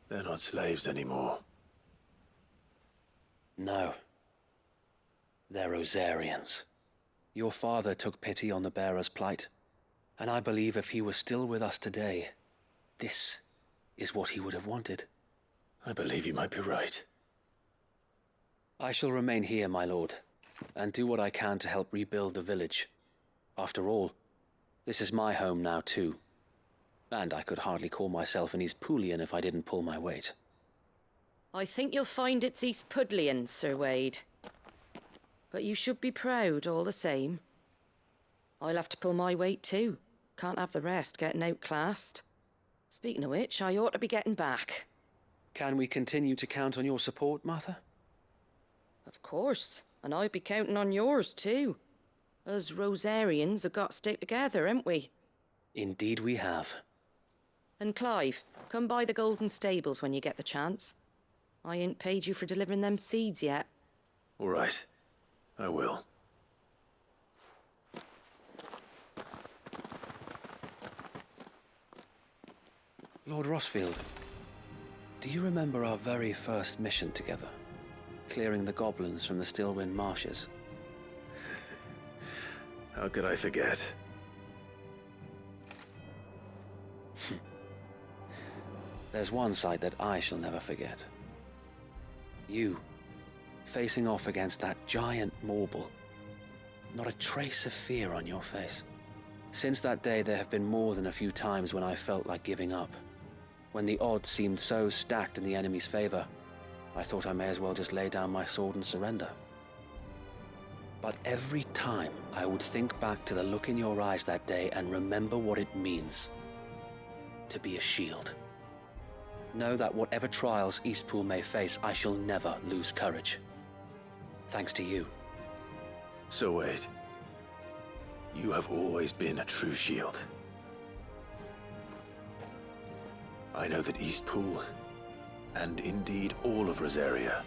They're not slaves anymore. No. They're Rosarians. Your father took pity on the bearer's plight, and I believe if he was still with us today, this is what he would have wanted. I believe you might be right. I shall remain here, my lord, and do what I can to help rebuild the village. After all, this is my home now too. And I could hardly call myself an Eastpoolian if I didn't pull my weight. I think you'll find it's East Pudlian, Sir Wade. But you should be proud all the same. I'll have to pull my weight too. Can't have the rest getting outclassed. Speaking of which, I ought to be getting back. Can we continue to count on your support, Martha? Of course, and I'd be counting on yours too. Us Rosarians have got to stick together, haven't we? Indeed we have. And Clive, come by the Golden Stables when you get the chance. I ain't paid you for delivering them seeds yet. All right. I will. Lord Rossfield, do you remember our very first mission together? Clearing the goblins from the Stillwind marshes? How could I forget? There's one sight that I shall never forget. You, facing off against that giant Morble. Not a trace of fear on your face. Since that day, there have been more than a few times when I felt like giving up. When the odds seemed so stacked in the enemy's favor, I thought I may as well just lay down my sword and surrender. But every time I would think back to the look in your eyes that day and remember what it means to be a shield. Know that whatever trials Eastpool may face, I shall never lose courage. Thanks to you. So Wade, you have always been a true shield. I know that Eastpool, and indeed all of Rosaria,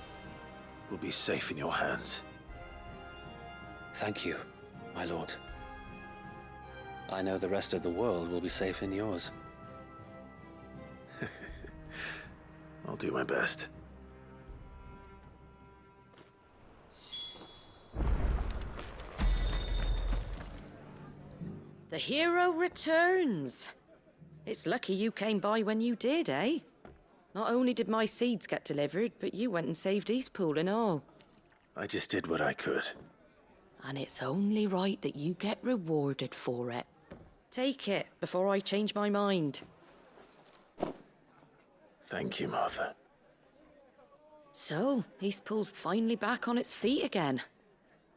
will be safe in your hands. Thank you, my lord. I know the rest of the world will be safe in yours. I'll do my best. The hero returns. It's lucky you came by when you did, eh? Not only did my seeds get delivered, but you went and saved Eastpool and all. I just did what I could. And it's only right that you get rewarded for it. Take it before I change my mind. Thank you, Martha. So, Eastpool's finally back on its feet again.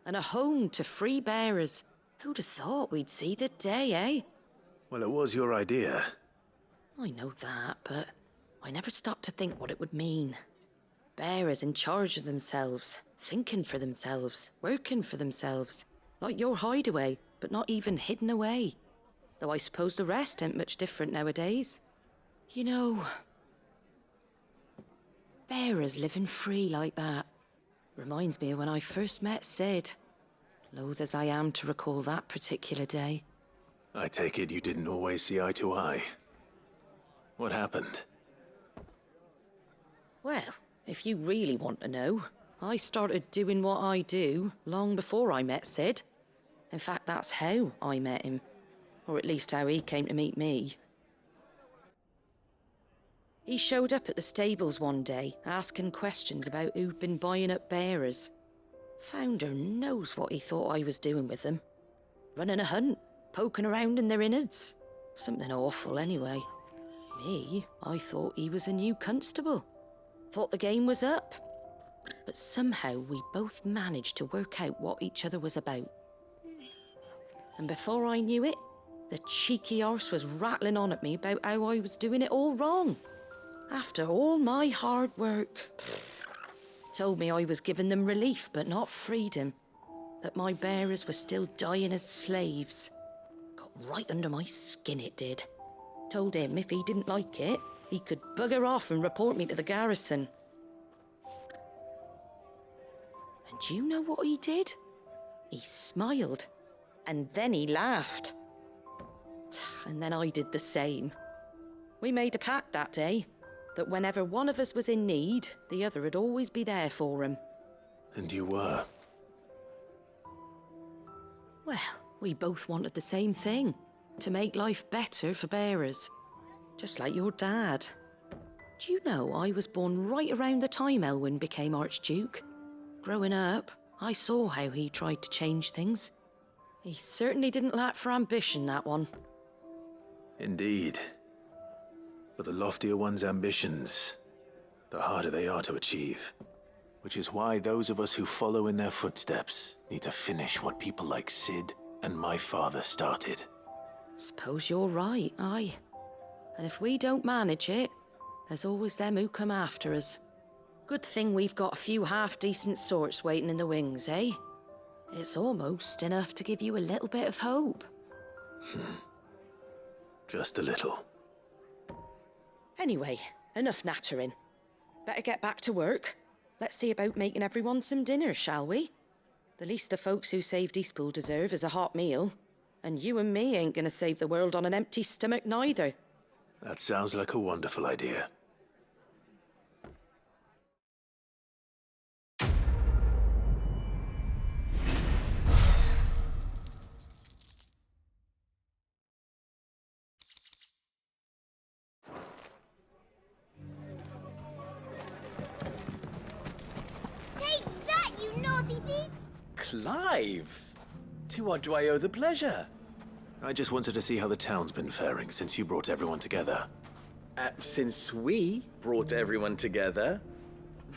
And a home to free bearers. Who'd have thought we'd see the day, eh? Well, it was your idea. I know that, but I never stopped to think what it would mean. Bearers in charge of themselves, thinking for themselves, working for themselves. Like your hideaway, but not even hidden away. Though I suppose the rest ain't much different nowadays. You know, bearers living free like that reminds me of when I first met Sid. Loath as I am to recall that particular day. I take it you didn't always see eye to eye. What happened? Well, if you really want to know, I started doing what I do long before I met Sid. In fact, that's how I met him. Or at least how he came to meet me. He showed up at the stables one day, asking questions about who'd been buying up bearers. Founder knows what he thought I was doing with them. Running a hunt, poking around in their innards. Something awful anyway. Me, I thought he was a new constable. Thought the game was up. But somehow we both managed to work out what each other was about. And before I knew it, the cheeky arse was rattling on at me about how I was doing it all wrong. After all my hard work. Told me I was giving them relief, but not freedom. That my bearers were still dying as slaves. Got right under my skin, it did. Told him if he didn't like it, he could bugger off and report me to the garrison. And do you know what he did? He smiled. And then he laughed. And then I did the same. We made a pact that day, that whenever one of us was in need, the other would always be there for him. And you were? Well, we both wanted the same thing. To make life better for bearers. Just like your dad. Do you know I was born right around the time Elwyn became Archduke? Growing up, I saw how he tried to change things. He certainly didn't lack for ambition, that one. Indeed. But the loftier one's ambitions, the harder they are to achieve. Which is why those of us who follow in their footsteps need to finish what people like Sid and my father started. Suppose you're right, aye. And if we don't manage it, there's always them who come after us. Good thing we've got a few half-decent sorts waiting in the wings, eh? It's almost enough to give you a little bit of hope. Just a little. Anyway, enough nattering. Better get back to work. Let's see about making everyone some dinner, shall we? The least the folks who saved Eastpool deserve is a hot meal. And you and me ain't gonna save the world on an empty stomach neither. That sounds like a wonderful idea. Take that, you naughty thief! Clive! To what do I owe the pleasure? I just wanted to see how the town's been faring since you brought everyone together. Since we brought everyone together,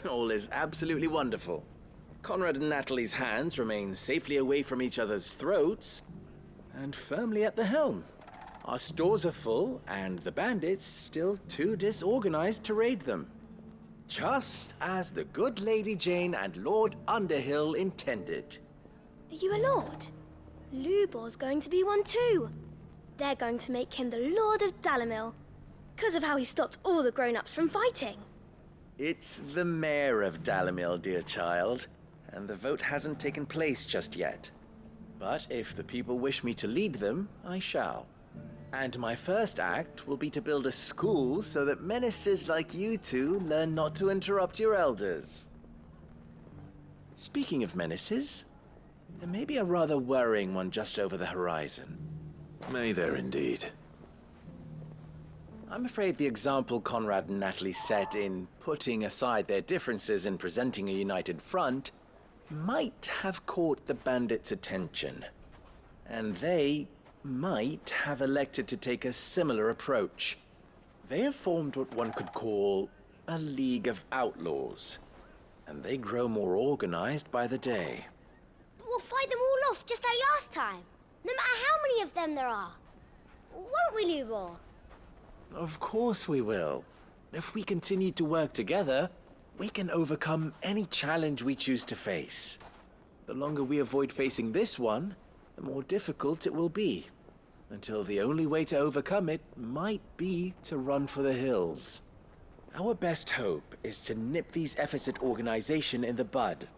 all is absolutely wonderful. Conrad and Natalie's hands remain safely away from each other's throats and firmly at the helm. Our stores are full, and the bandits still too disorganized to raid them. Just as the good Lady Jane and Lord Underhill intended. Are you a lord? Lubor's going to be one too. They're going to make him the Lord of Dalimil, because of how he stopped all the grown-ups from fighting. It's the mayor of Dalimil, dear child, and the vote hasn't taken place just yet. But if the people wish me to lead them, I shall. And my first act will be to build a school so that menaces like you two learn not to interrupt your elders. Speaking of menaces, there may be a rather worrying one just over the horizon. May there indeed. I'm afraid the example Conrad and Natalie set in putting aside their differences and presenting a united front might have caught the bandits' attention. And they might have elected to take a similar approach. They have formed what one could call a League of Outlaws, and they grow more organized by the day. But we'll fight them all off just like last time, no matter how many of them there are. Won't we, Lubor? Of course we will. If we continue to work together, we can overcome any challenge we choose to face. The longer we avoid facing this one, the more difficult it will be, until the only way to overcome it might be to run for the hills. Our best hope is to nip these efforts at organization in the bud,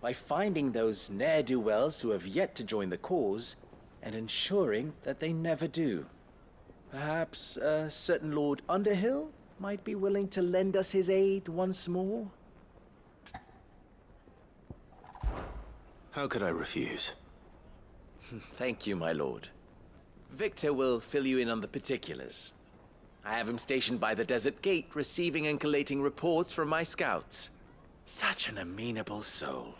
by finding those ne'er-do-wells who have yet to join the cause, and ensuring that they never do. Perhaps a certain Lord Underhill might be willing to lend us his aid once more? How could I refuse? Thank you, my lord. Victor will fill you in on the particulars. I have him stationed by the desert gate, receiving and collating reports from my scouts. Such an amenable soul.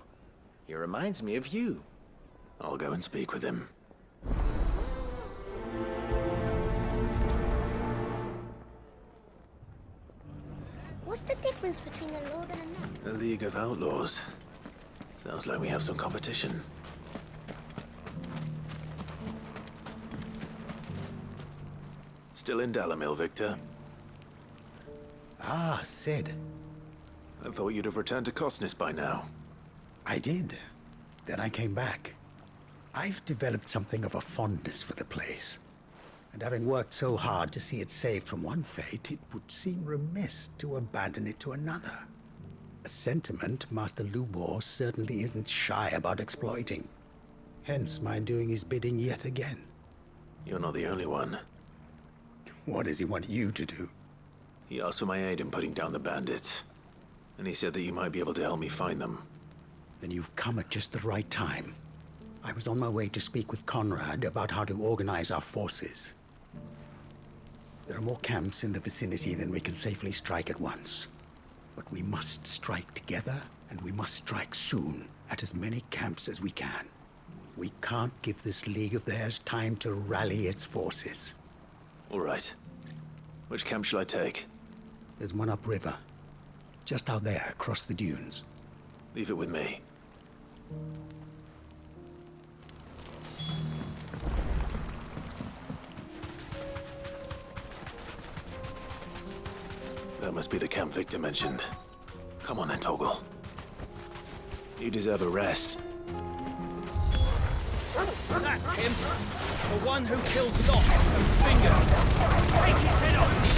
He reminds me of you. I'll go and speak with him. What's the difference between a lord and a knight? A League of Outlaws. Sounds like we have some competition. Still in Dalimil, Victor? Ah, Sid. I thought you'd have returned to Cosnis by now. I did. Then I came back. I've developed something of a fondness for the place. And having worked so hard to see it saved from one fate, it would seem remiss to abandon it to another. A sentiment Master Lubor certainly isn't shy about exploiting. Hence my doing his bidding yet again. You're not the only one. What does he want you to do? He asked for my aid in putting down the bandits. And he said that you might be able to help me find them. Then you've come at just the right time. I was on my way to speak with Conrad about how to organize our forces. There are more camps in the vicinity than we can safely strike at once. But we must strike together, and we must strike soon at as many camps as we can. We can't give this league of theirs time to rally its forces. All right. Which camp shall I take? There's one upriver. Just out there, across the dunes. Leave it with me. That must be the camp Victor mentioned. Come on then, Toggle. You deserve a rest. That's him! The one who killed Doc and Fingers! Take his head off!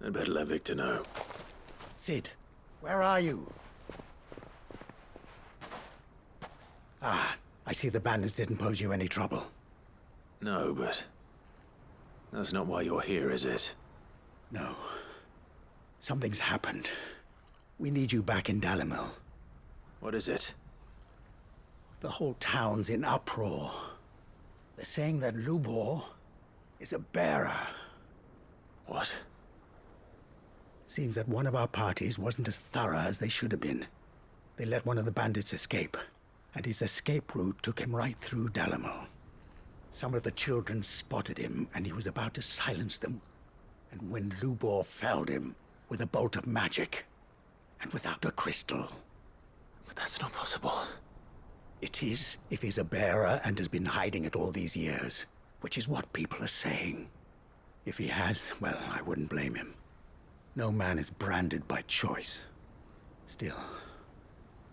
I'd better let Victor know. Sid, where are you? Ah, I see the bandits didn't pose you any trouble. No, but that's not why you're here, is it? No. Something's happened. We need you back in Dalimil. What is it? The whole town's in uproar. They're saying that Lubor is a bearer. What? Seems that one of our parties wasn't as thorough as they should have been. They let one of the bandits escape, and his escape route took him right through Dalimil. Some of the children spotted him, and he was about to silence them. And when Lubor felled him with a bolt of magic, and without a crystal. But that's not possible. It is, if he's a bearer and has been hiding it all these years, which is what people are saying. If he has, well, I wouldn't blame him. No man is branded by choice. Still,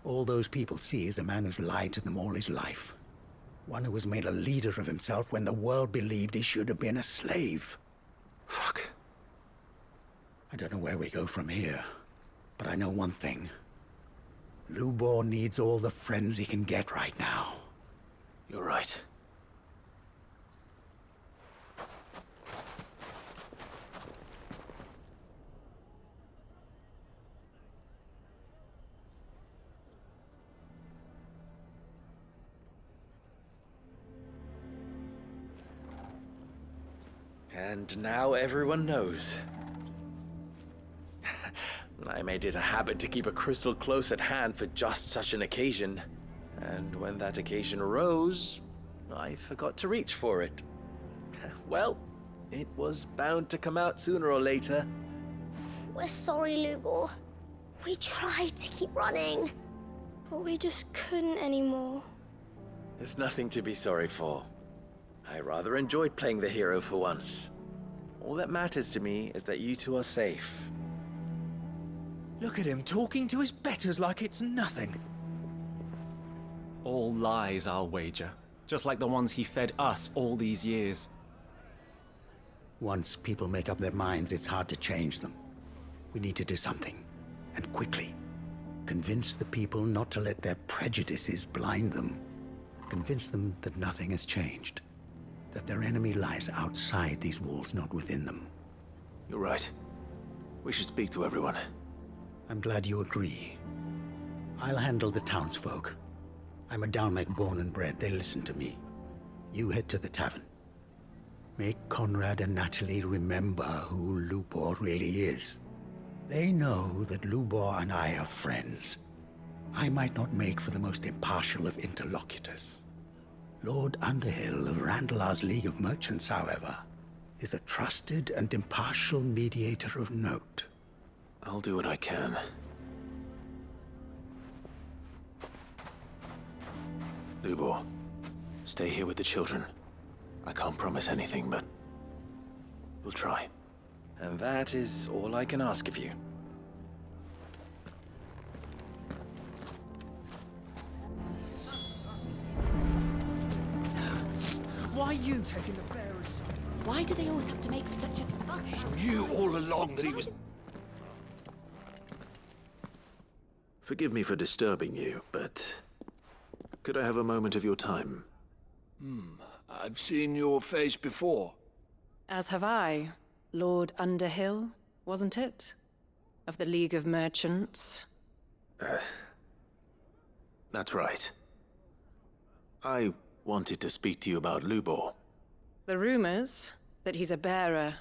all those people see is a man who's lied to them all his life. One who was made a leader of himself when the world believed he should have been a slave. Fuck. I don't know where we go from here, but I know one thing. Lubor needs all the friends he can get right now. You're right. And now everyone knows. I made it a habit to keep a crystal close at hand for just such an occasion. And when that occasion arose, I forgot to reach for it. Well, it was bound to come out sooner or later. We're sorry, Lubor. We tried to keep running. But we just couldn't anymore. There's nothing to be sorry for. I rather enjoyed playing the hero for once. All that matters to me is that you two are safe. Look at him talking to his betters like it's nothing. All lies, I'll wager. Just like the ones he fed us all these years. Once people make up their minds, it's hard to change them. We need to do something, and quickly. Convince the people not to let their prejudices blind them. Convince them that nothing has changed. That their enemy lies outside these walls, not within them. You're right. We should speak to everyone. I'm glad you agree. I'll handle the townsfolk. I'm a Dalmec born and bred. They listen to me. You head to the tavern. Make Conrad and Natalie remember who Lubor really is. They know that Lubor and I are friends. I might not make for the most impartial of interlocutors. Lord Underhill of Randalar's League of Merchants, however, is a trusted and impartial mediator of note. I'll do what I can. Lubor, stay here with the children. I can't promise anything, but we'll try. And that is all I can ask of you. Why are you taking the bearer's side? Why do they always have to make such a fuss? He knew all along that he was... Forgive me for disturbing you, but could I have a moment of your time? I've seen your face before. As have I. Lord Underhill, wasn't it? Of the League of Merchants. That's right. I wanted to speak to you about Lubor. The rumors that he's a bearer.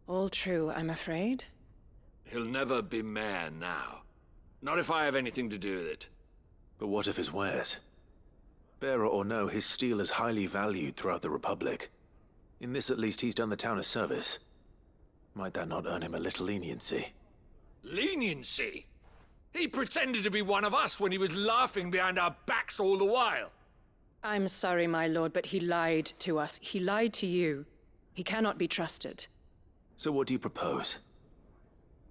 All true, I'm afraid. He'll never be mayor now. Not if I have anything to do with it. But what of his wares? Bearer or no, his steel is highly valued throughout the Republic. In this, at least, he's done the town a service. Might that not earn him a little leniency? Leniency? He pretended to be one of us when he was laughing behind our backs all the while. I'm sorry, my lord, but he lied to us. He lied to you. He cannot be trusted. So what do you propose?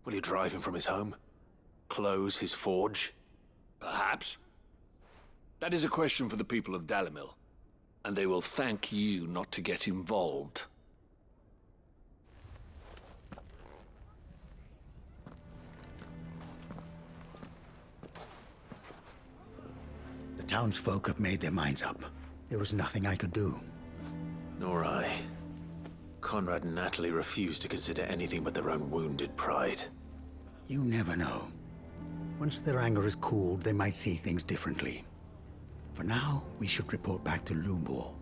Will you drive him from his home? Close his forge? Perhaps. That is a question for the people of Dalimil, and they will thank you not to get involved. The townsfolk have made their minds up. There was nothing I could do. Nor I. Conrad and Natalie refused to consider anything but their own wounded pride. You never know. Once their anger is cooled, they might see things differently. For now, we should report back to Lubor.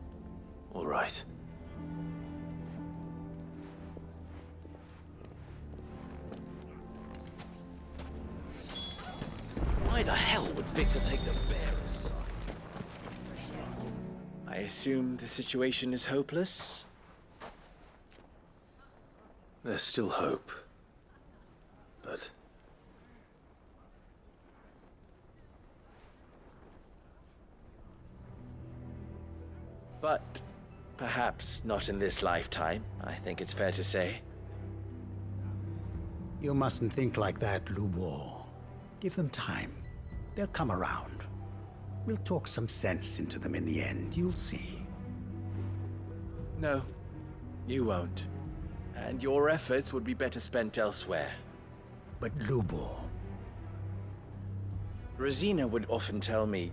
All right. Why the hell would Victor take the bearer's side? I assume the situation is hopeless? There's still hope. But... But perhaps not in this lifetime, I think it's fair to say. You mustn't think like that, Lubor. Give them time. They'll come around. We'll talk some sense into them in the end, you'll see. No, you won't. And your efforts would be better spent elsewhere. But Lubor... Rosina would often tell me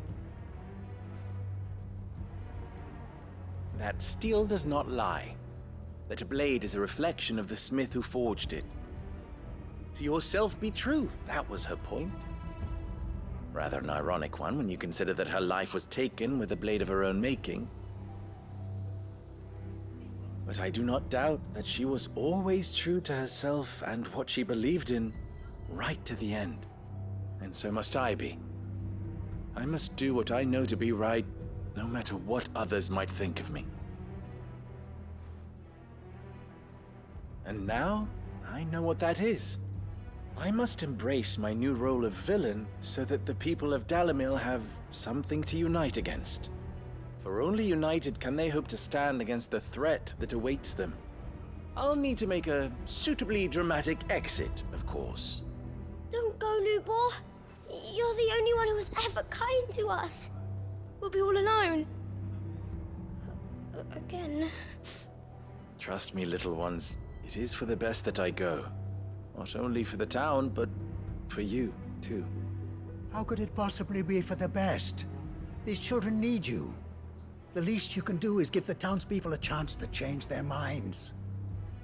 that steel does not lie, that a blade is a reflection of the smith who forged it. To yourself be true, that was her point. Rather an ironic one when you consider that her life was taken with a blade of her own making. But I do not doubt that she was always true to herself and what she believed in, right to the end. And so must I be. I must do what I know to be right, no matter what others might think of me. And now, I know what that is. I must embrace my new role of villain so that the people of Dalimil have something to unite against. For only united can they hope to stand against the threat that awaits them. I'll need to make a suitably dramatic exit, of course. Don't go, Lubor. You're the only one who was ever kind to us. We'll be all alone. Again. Trust me, little ones, it is for the best that I go. Not only for the town, but for you, too. How could it possibly be for the best? These children need you. The least you can do is give the townspeople a chance to change their minds.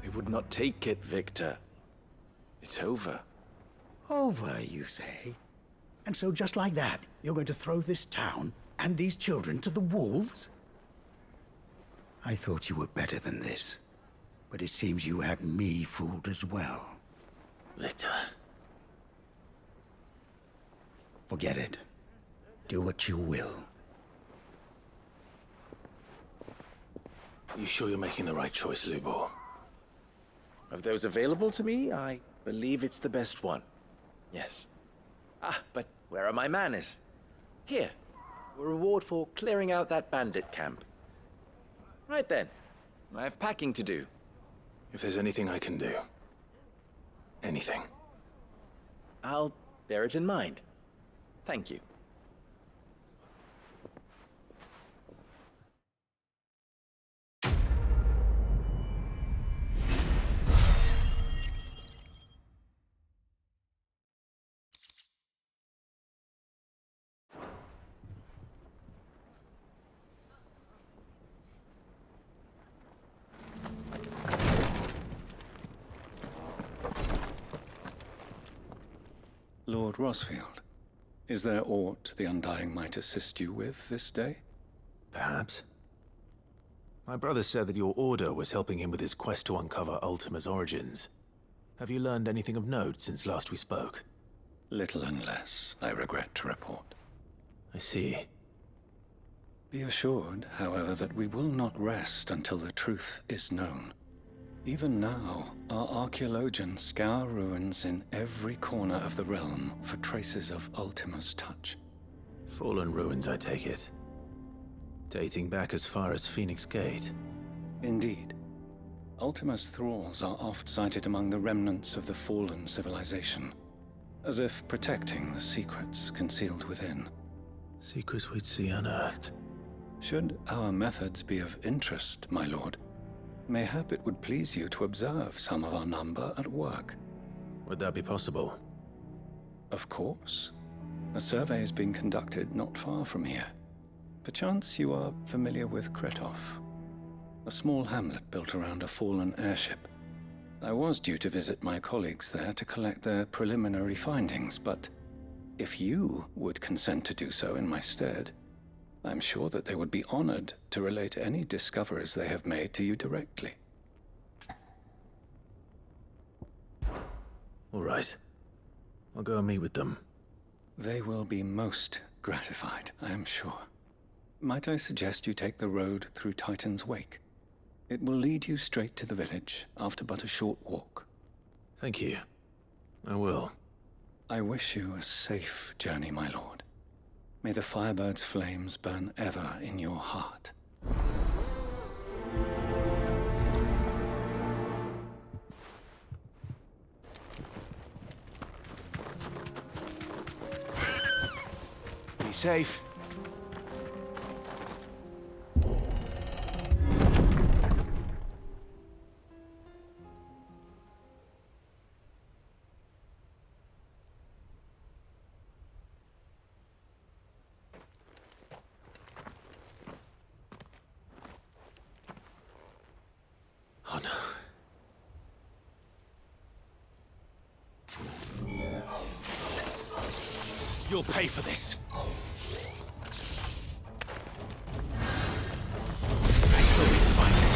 They would not take it, Victor. It's over. Over, you say? And so just like that, you're going to throw this town and these children to the wolves? I thought you were better than this. But it seems you had me fooled as well. Victor. Forget it. Do what you will. You sure you're making the right choice, Lubor? Of those available to me, I believe it's the best one. Yes. Ah, but where are my manners? Here, a reward for clearing out that bandit camp. Right then. I have packing to do. If there's anything I can do. Anything. I'll bear it in mind. Thank you. Lord Rosfield, is there aught the Undying might assist you with this day? Perhaps. My brother said that your order was helping him with his quest to uncover Ultima's origins. Have you learned anything of note since last we spoke? Little and less, I regret to report. I see. Be assured, however, that we will not rest until the truth is known. Even now, our archaeologians scour ruins in every corner of the realm for traces of Ultima's touch. Fallen ruins, I take it. Dating back as far as Phoenix Gate. Indeed. Ultima's thralls are oft sighted among the remnants of the fallen civilization, as if protecting the secrets concealed within. Secrets we'd see unearthed. Should our methods be of interest, my lord, mayhap it would please you to observe some of our number at work. Would that be possible? Of course. A survey is being conducted not far from here. Perchance you are familiar with Kretov, a small hamlet built around a fallen airship. I was due to visit my colleagues there to collect their preliminary findings, but if you would consent to do so in my stead, I'm sure that they would be honored to relate any discoveries they have made to you directly. All right. I'll go and meet with them. They will be most gratified, I am sure. Might I suggest you take the road through Titan's Wake? It will lead you straight to the village after but a short walk. Thank you. I will. I wish you a safe journey, my lord. May the Firebird's flames burn ever in your heart. Be safe. Oh no. You'll pay for this. I still be survivors.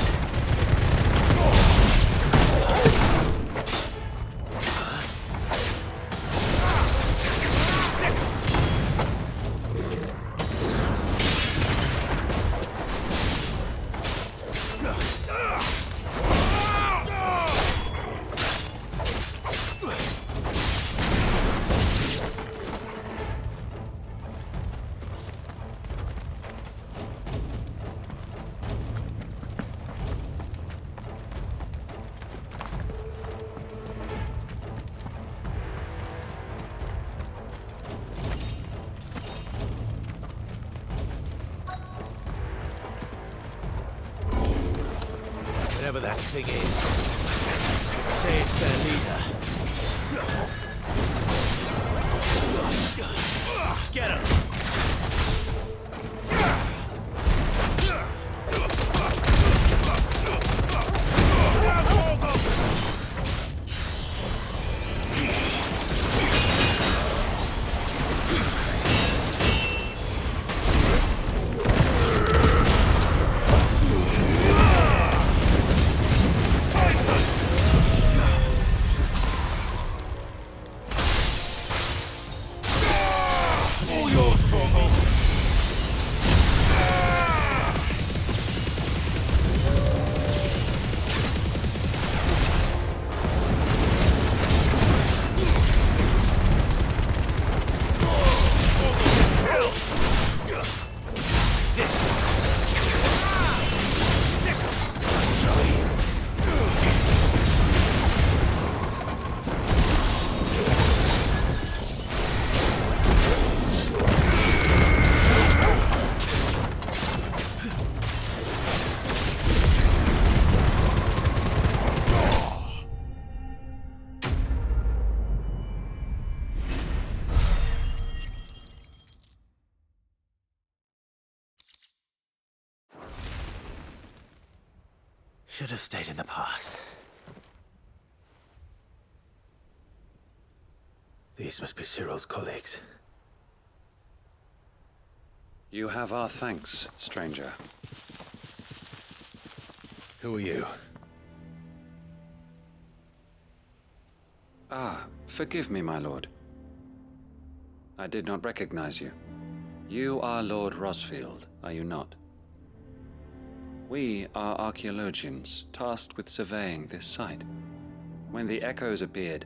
Whatever that thing is, say it's their leader. Get him! Should have stayed in the past. These must be Cyril's colleagues. You have our thanks, stranger. Who are you? Ah, forgive me, my lord. I did not recognize you. You are Lord Rosfield, are you not? We are archaeologians, tasked with surveying this site. When the echoes appeared,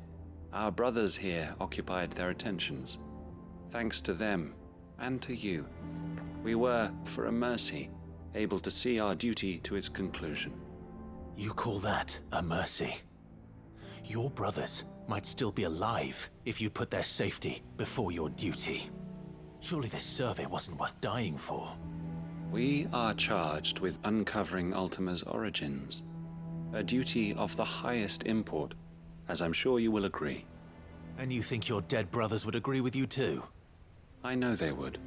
our brothers here occupied their attentions. Thanks to them, and to you, we were, for a mercy, able to see our duty to its conclusion. You call that a mercy? Your brothers might still be alive if you put their safety before your duty. Surely this survey wasn't worth dying for. We are charged with uncovering Ultima's origins, a duty of the highest import, as I'm sure you will agree. And you think your dead brothers would agree with you too? I know they would.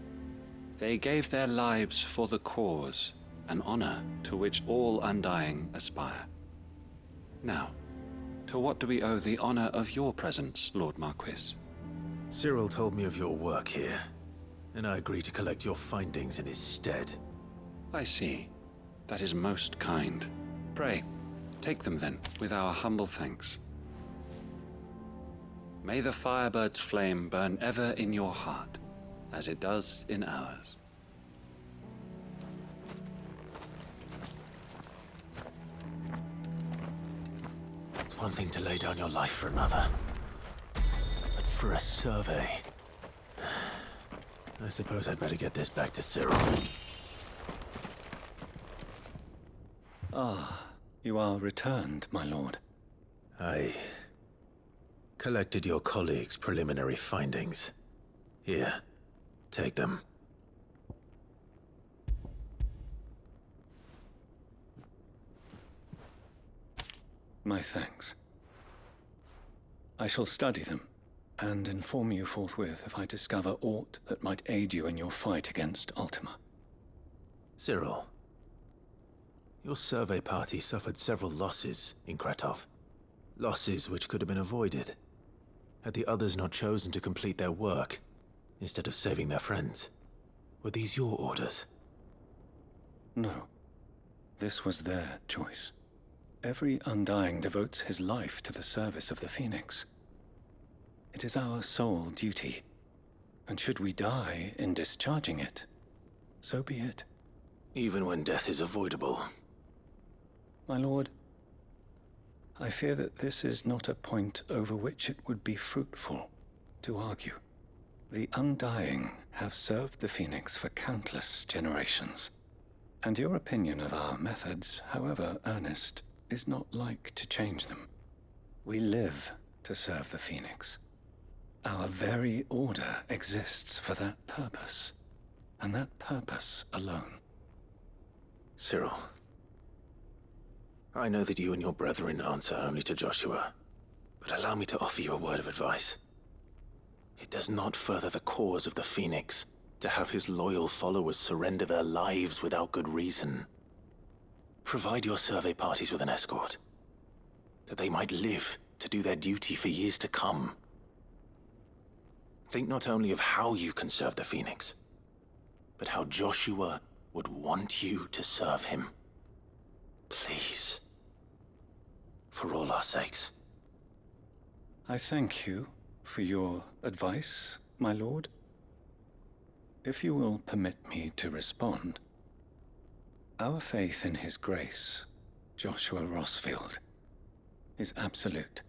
They gave their lives for the cause, an honor to which all Undying aspire. Now, to what do we owe the honor of your presence, Lord Marquis? Cyril told me of your work here, and I agreed to collect your findings in his stead. I see. That is most kind. Pray, take them then, with our humble thanks. May the Firebird's flame burn ever in your heart, as it does in ours. It's one thing to lay down your life for another, but for a survey... I suppose I'd better get this back to Cyril. Ah, you are returned, my lord. I collected your colleagues' preliminary findings. Here, take them. My thanks. I shall study them, and inform you forthwith if I discover aught that might aid you in your fight against Ultima. Cyril, your survey party suffered several losses in Kretov. Losses which could have been avoided, had the others not chosen to complete their work, instead of saving their friends. Were these your orders? No. This was their choice. Every Undying devotes his life to the service of the Phoenix. It is our sole duty, and should we die in discharging it, so be it. Even when death is avoidable. My lord, I fear that this is not a point over which it would be fruitful to argue. The Undying have served the Phoenix for countless generations, and your opinion of our methods, however earnest, is not like to change them. We live to serve the Phoenix. Our very order exists for that purpose, and that purpose alone. Cyril, I know that you and your brethren answer only to Joshua, but allow me to offer you a word of advice. It does not further the cause of the Phoenix to have his loyal followers surrender their lives without good reason. Provide your survey parties with an escort, that they might live to do their duty for years to come. Think not only of how you can serve the Phoenix, but how Joshua would want you to serve him. Please. For all our sakes. I thank you for your advice, my lord. If you will permit me to respond, our faith in his grace, Joshua Rosfield, is absolute.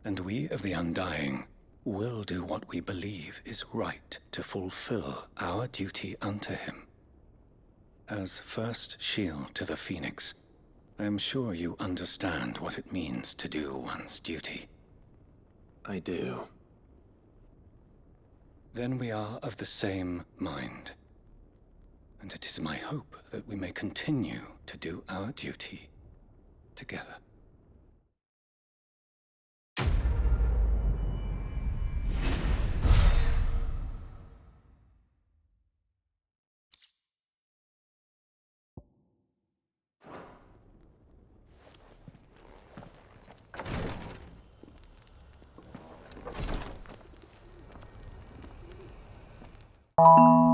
And we of the Undying will do what we believe is right to fulfill our duty unto him. As first shield to the Phoenix, I am sure you understand what it means to do one's duty. I do. Then we are of the same mind. And it is my hope that we may continue to do our duty together. you.